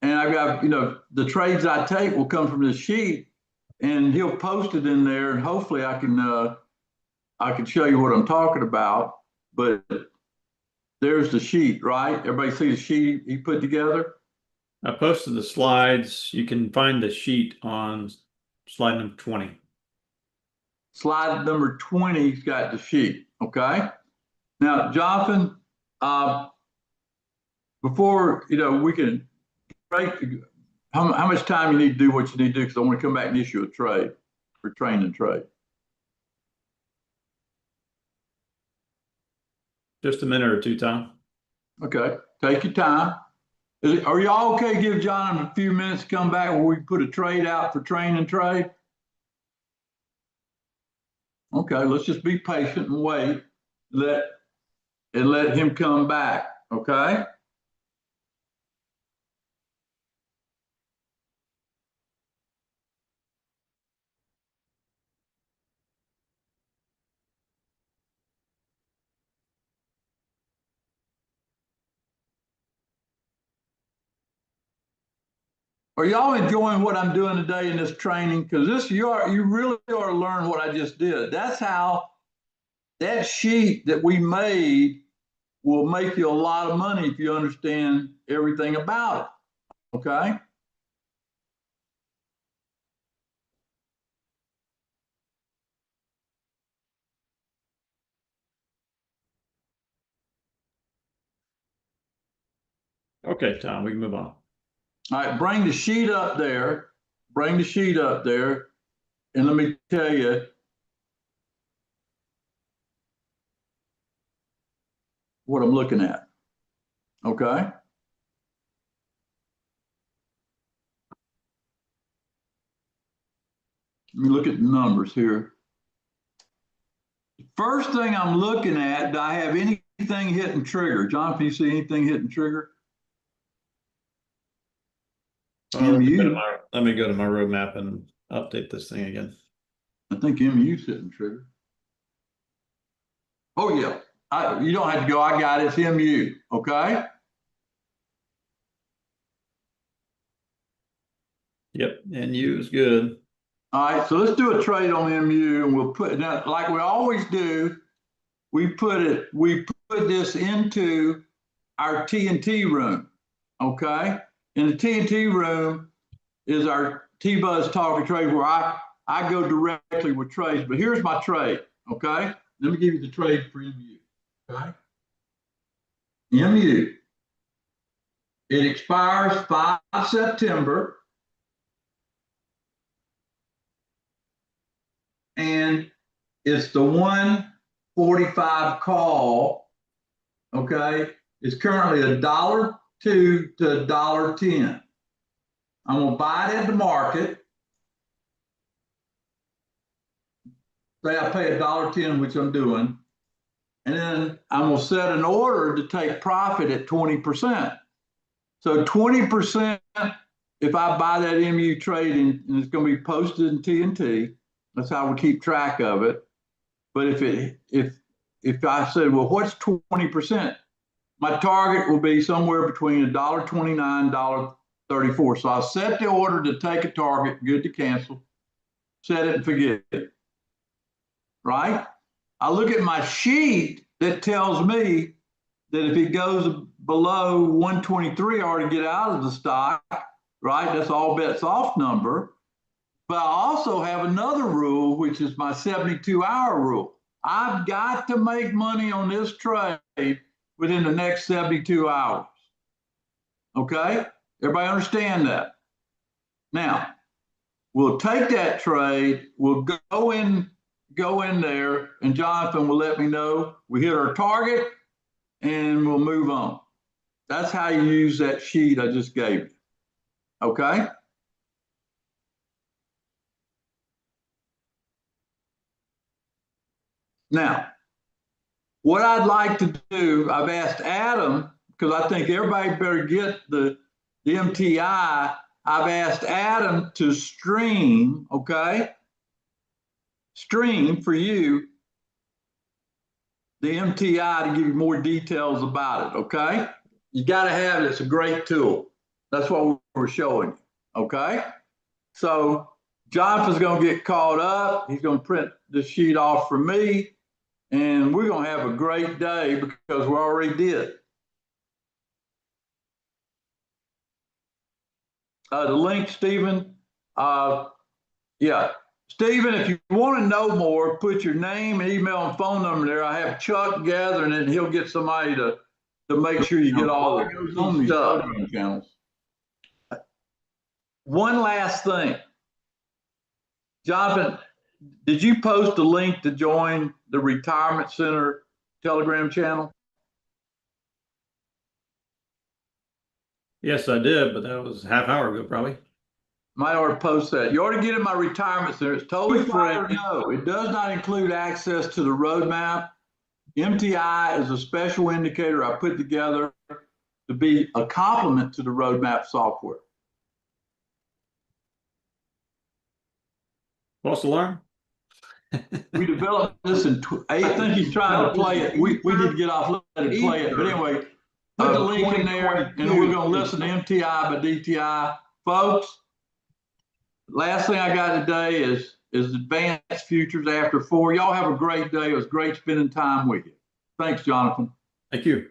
and I've got, the trades I take will come from this sheet, and he'll post it in there, and hopefully I can show you what I'm talking about. But there's the sheet, right? Everybody see the sheet he put together? I posted the slides. You can find the sheet on slide number 20. Slide number 20's got the sheet, okay? Now, Jonathan, before, we can break, how much time you need to do what you need to do, because I want to come back and issue a trade for train and trade. Just a minute or two, Tom. Okay, take your time. Are y'all okay? Give John a few minutes to come back where we put a trade out for train and trade? Okay, let's just be patient and wait. Let him come back, okay? Are y'all enjoying what I'm doing today in this training? Because you really are to learn what I just did. That's how that sheet that we made will make you a lot of money if you understand everything about it, okay? Okay, Tom, we can move on. All right, bring the sheet up there. Bring the sheet up there. And let me tell you what I'm looking at, okay? Let me look at the numbers here. First thing I'm looking at, do I have anything hitting trigger? John, can you see anything hitting trigger? Let me go to my roadmap and update this thing again. I think MU's hitting trigger. Oh yeah, you don't have to go, I got it, it's MU, okay? Yep, and you is good. All right, so let's do a trade on MU and we'll put that, like we always do, we put this into our TNT room, okay? In the TNT room is our T-Buzz Talk Trade where I go directly with trades, but here's my trade, okay? Let me give you the trade for MU, okay? MU, it expires 5 September. And it's the 145 call, okay? It's currently $1.02 to $1.10. I'm gonna buy it at the market. Say I pay $1.10, which I'm doing. And then I'm gonna set an order to take profit at 20%. So 20%, if I buy that MU trade and it's gonna be posted in TNT, that's how we keep track of it. But if I said, well, what's 20%? My target will be somewhere between $1.29 and $1.34. So I set the order to take a target, good to cancel, set it and forget it, right? I look at my sheet that tells me that if it goes below 123, I already get out of the stock, right? That's all bets off number. But I also have another rule, which is my 72-hour rule. I've got to make money on this trade within the next 72 hours. Okay? Everybody understand that? Now, we'll take that trade, we'll go in there, and Jonathan will let me know we hit our target, and we'll move on. That's how you use that sheet I just gave you. Okay? Now, what I'd like to do, I've asked Adam, because I think everybody better get the MTI. I've asked Adam to stream, okay? Stream for you the MTI to give you more details about it, okay? You got to have it. It's a great tool. That's what we're showing you, okay? So Jonathan's going to get caught up. He's going to print the sheet off for me. And we're going to have a great day because we already did. The link, Stephen, yeah, Stephen, if you want to know more, put your name, email, and phone number there. I have Chuck gathering it, and he'll get somebody to make sure you get all the stuff. Channels. One last thing. Jonathan, did you post a link to join the Retirement Center Telegram channel? Yes, I did, but that was a half hour ago, probably. Might ought to post that. You ought to get in my Retirement Center. It's totally free. No, it does not include access to the roadmap. MTI is a special indicator I put together to be a complement to the roadmap software. False alarm? We developed this in, I think he's trying to play it. We need to get off, let it play it. But anyway, put the link in there and we're going to listen to MTI by DTI. Folks, last thing I got today is Advanced Futures After 4. Y'all have a great day. It was great spending time with you. Thanks, Jonathan. Thank you.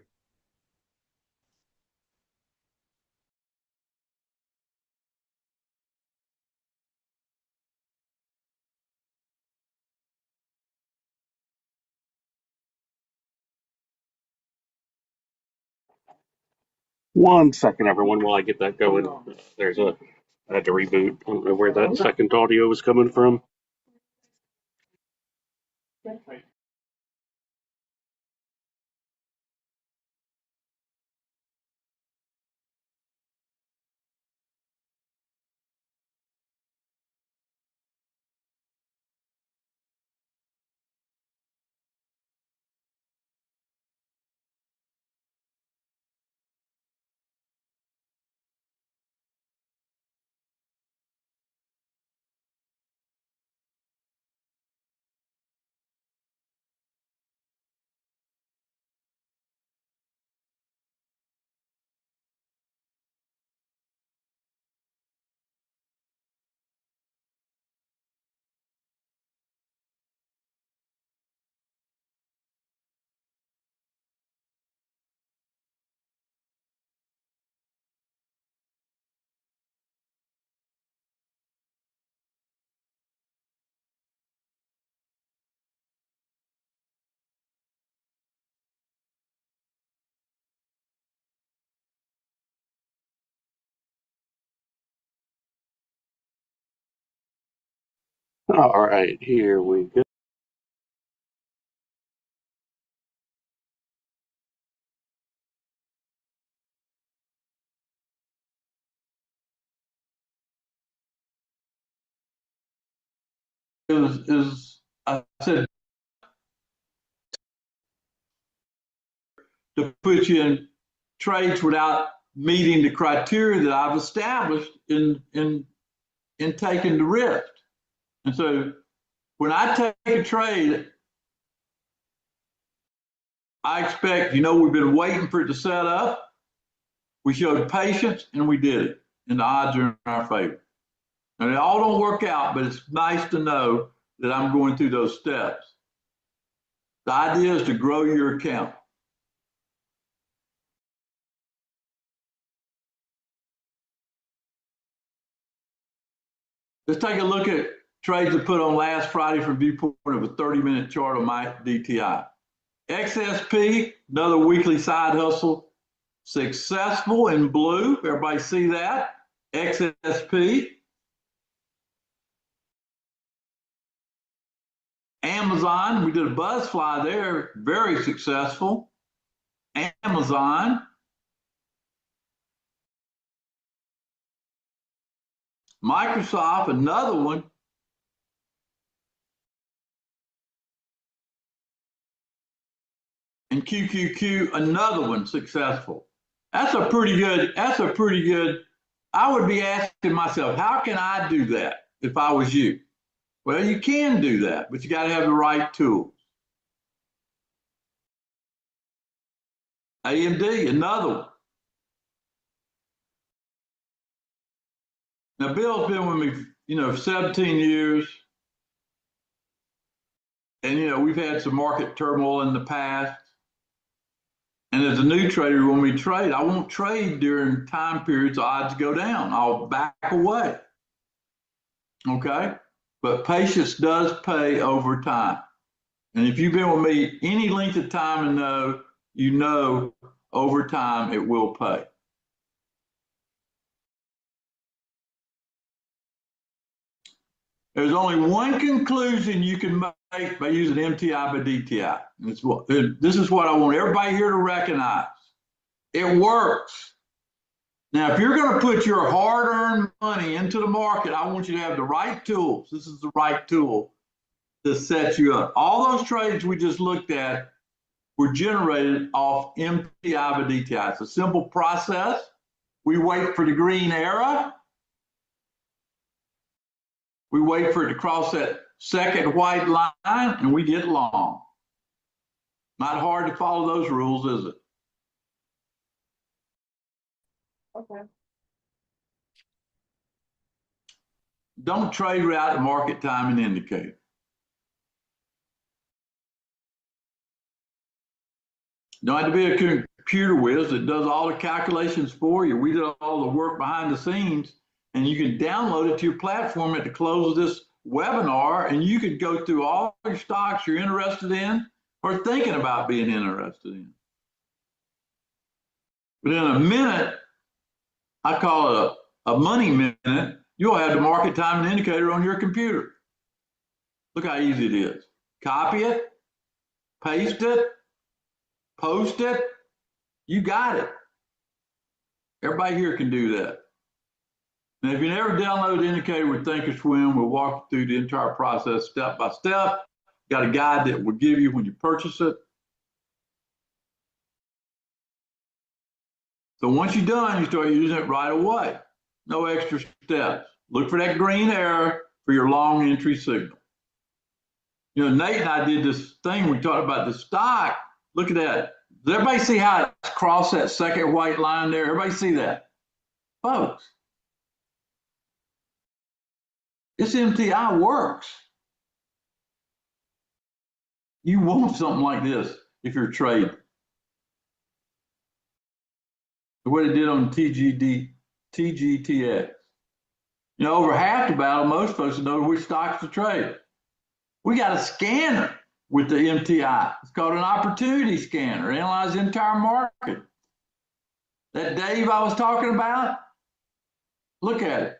One second, everyone, while I get that going. I had to reboot. I don't know where that second audio was coming from. All right, here we go. I said to put you in trades without meeting the criteria that I've established in taking the risk. And so when I take a trade, I expect, we've been waiting for it to set up. We showed patience and we did it, and the odds are in our favor. And they all don't work out, but it's nice to know that I'm going through those steps. The idea is to grow your account. Let's take a look at trades I put on last Friday from viewpoint of a 30-minute chart on my DTI. XSP, another weekly side hustle, successful in blue. Everybody see that? XSP. Amazon, we did a buzz fly there, very successful. Amazon. Microsoft, another one. And QQQ, another one successful. That's a pretty good, I would be asking myself, how can I do that if I was you? Well, you can do that, but you got to have the right tools. AMD, another one. Now, Bill's been with me, 17 years. And, we've had some market turmoil in the past. And as a new trader, when we trade, I won't trade during time periods odds go down. I'll back away. Okay? but patience does pay over time. And if you've been with me any length of time and you know over time it will pay. There's only one conclusion you can make by using MTI by DTI. This is what I want everybody here to recognize. It works. Now, if you're going to put your hard-earned money into the market, I want you to have the right tools. This is the right tool to set you up. All those trades we just looked at were generated off MTI by DTI. It's a simple process. We wait for the green arrow. We wait for it to cross that second white line, and we get long. Not hard to follow those rules, is it? Okay. Don't trade without the market timing indicator. Don't have to be a computer whiz that does all the calculations for you. We did all the work behind the scenes, and you can download it to your platform at the close of this webinar, and you could go through all your stocks you're interested in or thinking about being interested in. But in a minute, I call it a money minute, you'll have the market timing indicator on your computer. Look how easy it is. Copy it, paste it, post it, you got it. Everybody here can do that. Now, if you never download the indicator with Thinkorswim, we'll walk you through the entire process step by step. Got a guide that will give you when you purchase it. So once you're done, you start using it right away. No extra steps. Look for that green arrow for your long entry signal. You know, Nate and I did this thing, we talked about the stock. Look at that. Does everybody see how it's crossed that second white line there? Everybody see that? Folks, this MTI works. You want something like this if you're trading. What it did on TGTX. You know, over half the battle, most folks know which stocks to trade. We got a scanner with the MTI. It's called an opportunity scanner. Analyze the entire market. That Dave I was talking about, look at it.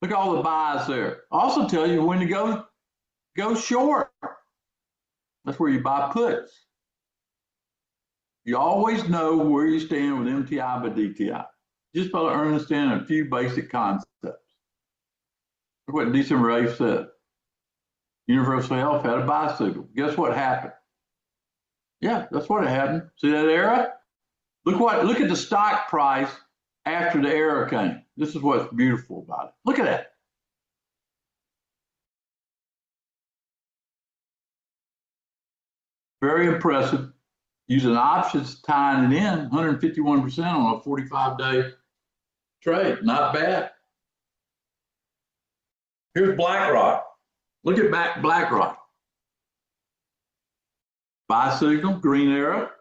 Look at all the buys there. Also tell you when to go short. That's where you buy puts. You always know where you stand with MTI by DTI. Just by understanding a few basic concepts. Look what December 8th said. Universal Health had a buy signal. Guess what happened? Yeah, that's what happened. See that arrow? Look at the stock price after the arrow came. This is what's beautiful about it. Look at that. Very impressive. Using options, tying it in, 151% on a 45-day trade. Not bad. Here's BlackRock. Look at BlackRock. Buy signal, green arrow.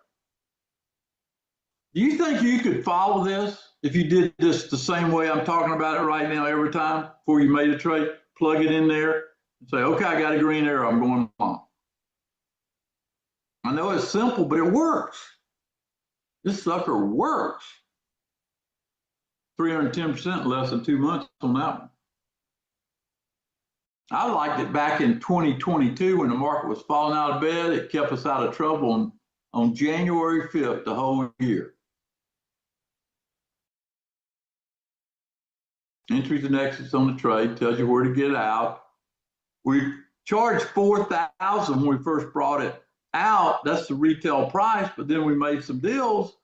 Do you think you could follow this if you did this the same way I'm talking about it right now every time before you made a trade? Plug it in there and say, okay, I got a green arrow, I'm going on. I know it's simple, but it works. This sucker works. 310% less than 2 months on that one. I liked it back in 2022 when the market was falling out of bed. It kept us out of trouble on January 5th, the whole year. Entries and exits on the trade, tells you where to get out. We charged $4,000 when we first brought it out. That's the retail price, but then we made some deals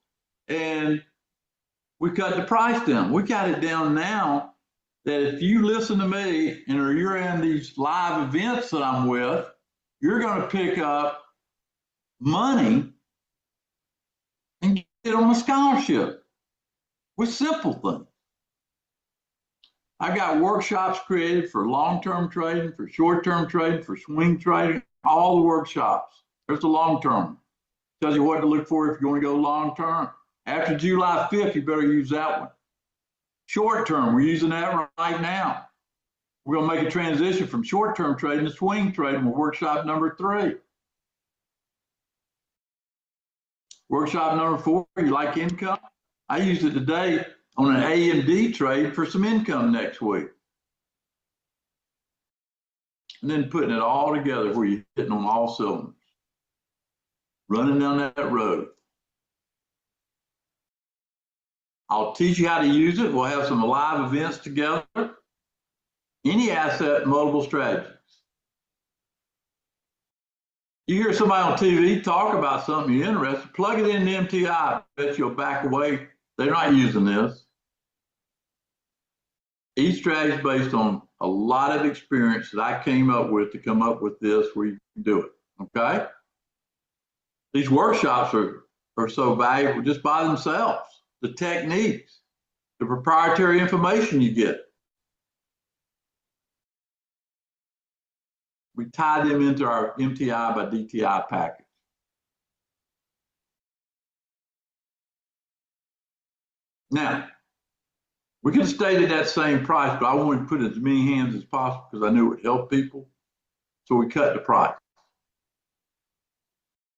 and we cut the price down. We got it down now that if you listen to me and you're in these live events that I'm with, you're going to pick up money and get on a scholarship with simple things. I got workshops created for long-term trading, for short-term trading, for swing trading, all the workshops. There's the long-term. Tells you what to look for if you want to go long-term. After July 5th, you better use that one. Short-term, we're using that right now. We're going to make a transition from short-term trading to swing trading with workshop number 3. Workshop number 4, you like income? I used it today on an AMD trade for some income next week. And then putting it all together where you're hitting on all cylinders. Running down that road. I'll teach you how to use it. We'll have some live events together. Any asset, multiple strategies. You hear somebody on TV talk about something you're interested, plug it in the MTI. I bet you'll back away. They're not using this. Each strategy is based on a lot of experience that I came up with to come up with this where you can do it. Okay? These workshops are so valuable just by themselves. The techniques, the proprietary information you get. We tie them into our MTI by DTI package. Now, we could have stayed at that same price, but I wanted to put as many hands as possible because I knew it would help people. So we cut the price.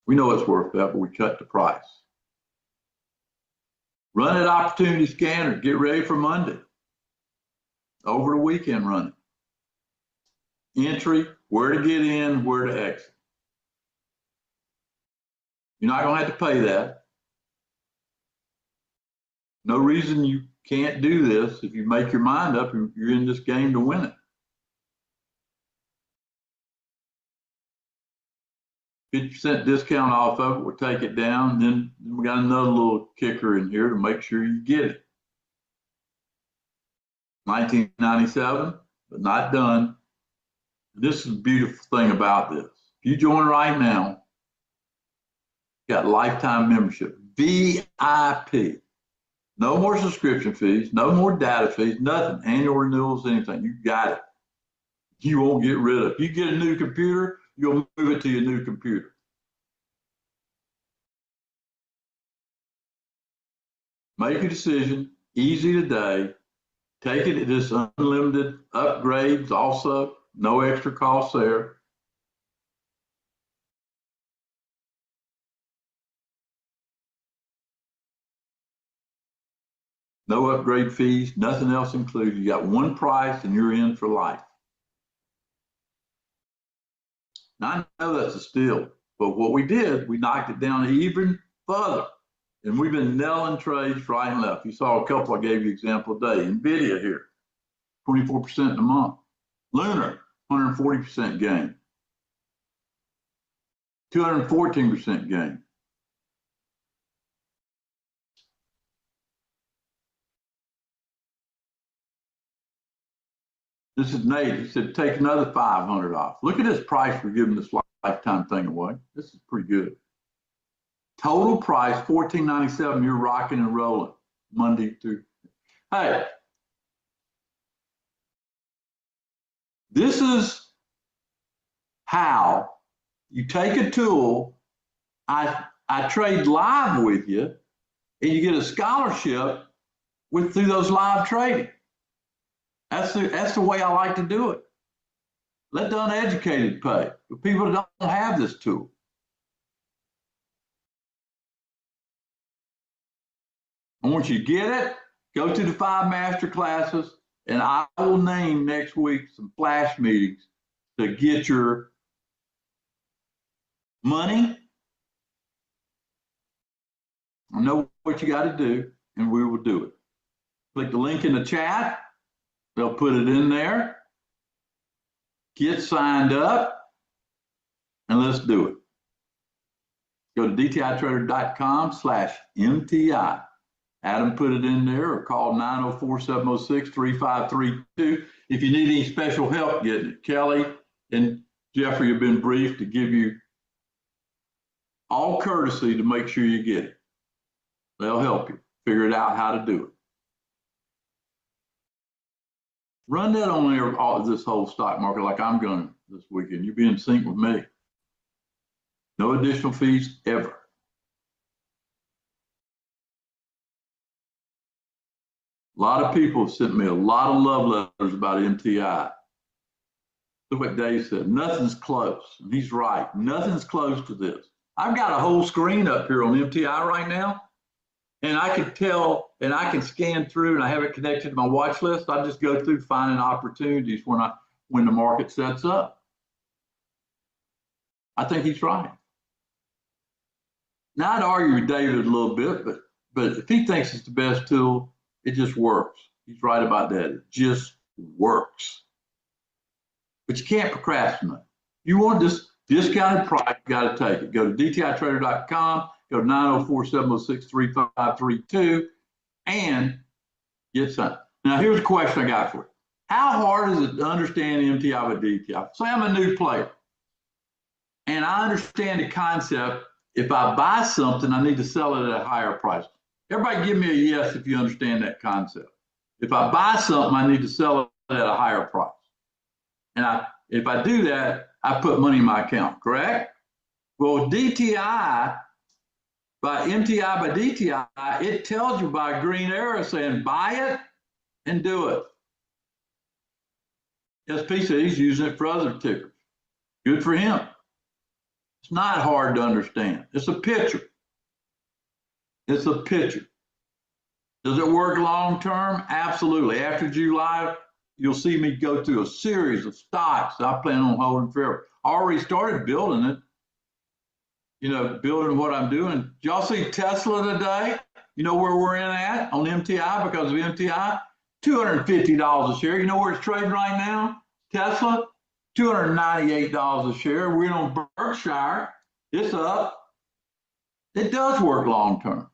We know it's worth that, but we cut the price. Run an opportunity scanner. Get ready for Monday. Over the weekend running. Entry, where to get in, where to exit. You're not going to have to pay that. No reason you can't do this. If you make your mind up, you're in this game to win it. 50% discount off of it. We'll take it down. Then we got another little kicker in here to make sure you get it. $19.97, but not done. This is the beautiful thing about this. If you join right now, you got lifetime membership, VIP. No more subscription fees, no more data fees, nothing, annual renewals, anything. You got it. You won't get rid of it. If you get a new computer, you'll move it to your new computer. Make a decision, easy today. Take it at this unlimited upgrades also, no extra cost there. No upgrade fees, nothing else included. You got one price and you're in for life. Now, I know that's a steal, but what we did, we knocked it down even further. And we've been nailing trades right and left. You saw a couple I gave you example today. NVIDIA here, 24% in a month. Lunar, 140% gain. 214% gain. This is Nate. He said, take another 500 off. Look at this price we're giving this lifetime thing away. This is pretty good. Total price, $14.97. You're rocking and rolling Monday through. Hey, this is how you take a tool. I trade live with you, and you get a scholarship through those live trading. That's the way I like to do it. Let the uneducated pay. The people that don't have this tool. And once you get it, go to the 5 master classes, and I will name next week some flash meetings to get your money. I know what you got to do, and we will do it. Click the link in the chat. They'll put it in there. Get signed up, and let's do it. Go to dtitrader.com/MTI. Adam put it in there, or call 904-706-3532 if you need any special help getting it. Kelly and Jeffrey have been briefed to give you all courtesy to make sure you get it. They'll help you figure it out how to do it. Run that on this whole stock market like I'm going to this weekend. You'll be in sync with me. No additional fees ever. A lot of people have sent me a lot of love letters about MTI. Look what Dave said. Nothing's close. And he's right. Nothing's close to this. I've got a whole screen up here on MTI right now. And I can tell, and I can scan through, and I have it connected to my watch list. I just go through finding opportunities when the market sets up. I think he's right. Now I'd argue with David a little bit, but if he thinks it's the best tool, it just works. He's right about that. It just works. But you can't procrastinate. You want this discounted price, you got to take it. Go to dtitrader.com, go to 904-706-3532, and get some. Now, here's a question I got for you. How hard is it to understand MTI with DTI? Say I'm a new player, and I understand the concept. If I buy something, I need to sell it at a higher price. Everybody give me a yes if you understand that concept. If I buy something, I need to sell it at a higher price. And if I do that, I put money in my account, correct? Well, DTI, by MTI by DTI, it tells you by a green arrow saying buy it and do it. SP said he's using it for other tickers. Good for him. It's not hard to understand. It's a picture. It's a picture. Does it work long term? Absolutely. After July, you'll see me go through a series of stocks I plan on holding forever. I already started building it, building what I'm doing. Y'all see Tesla today? You know where we're in at on MTI because of MTI? $250 a share. You know where it's trading right now? Tesla, $298 a share. We're on Berkshire. It's up. It does work long term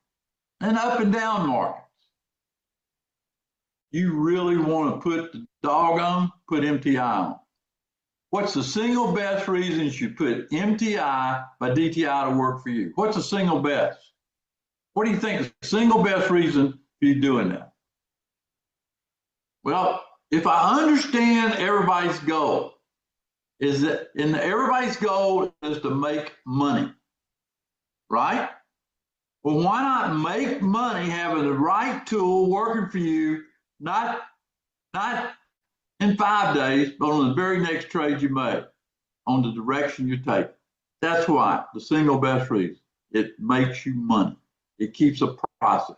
and up and down markets. You really want to put the dog on, put MTI on. What's the single best reason you should put MTI by DTI to work for you? What's the single best? What do you think is the single best reason for you doing that? Well, if I understand everybody's goal, everybody's goal is to make money, right? Well, why not make money having the right tool working for you, not in 5 days, but on the very next trade you make, on the direction you take. That's why, the single best reason. It makes you money. It keeps a process.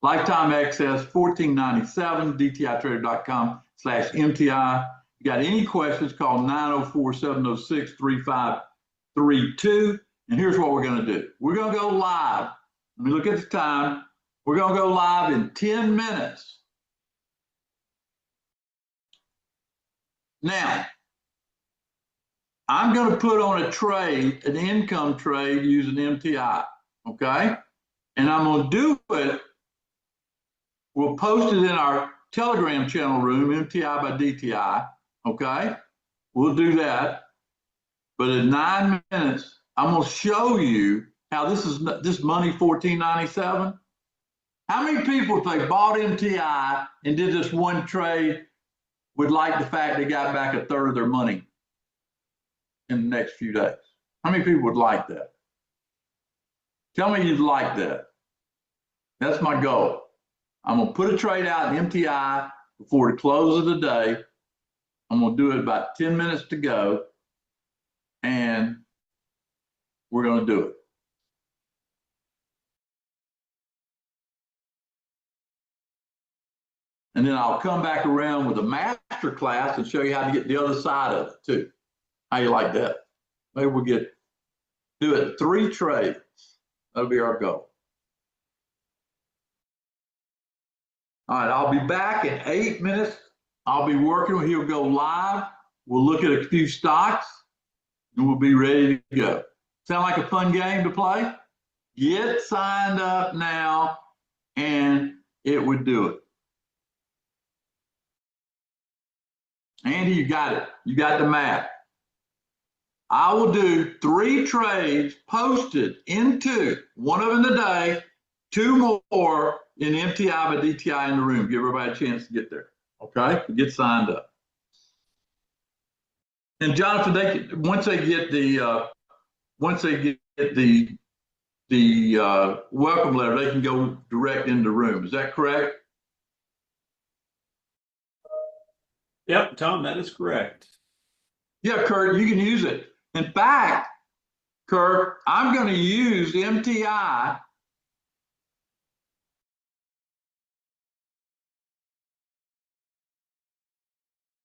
Lifetime access, $14.97, dtitrader.com/MTI. You got any questions, call 904-706-3532. And here's what we're going to do. We're going to go live. Let me look at the time. We're going to go live in 10 minutes. Now, I'm going to put on a trade, an income trade using MTI, okay? And I'm going to do it. We'll post it in our Telegram channel room, MTI by DTI, okay? We'll do that. But in 9 minutes, I'm going to show you how this money, $14.97. How many people, if they bought MTI and did this one trade, would like the fact they got back a third of their money in the next few days? How many people would like that? Tell me you'd like that. That's my goal. I'm going to put a trade out in MTI before the close of the day. I'm going to do it about 10 minutes to go, and we're going to do it. And then I'll come back around with a master class and show you how to get the other side of it too. How you like that? Maybe we'll do it 3 trades. That'll be our goal. All right, I'll be back in 8 minutes. I'll be working. He'll go live. We'll look at a few stocks and we'll be ready to go. Sound like a fun game to play? Get signed up now and it would do it. Andy, you got it. You got the map. I will do 3 trades posted into one of them today, 2 more in MTI by DTI in the room. Give everybody a chance to get there. Okay? Get signed up. And Jonathan, once they get the welcome letter, they can go direct in the room. Is that correct? Yep, Tom, that is correct. Yeah, Kurt, you can use it. In fact, Kurt, I'm going to use MTI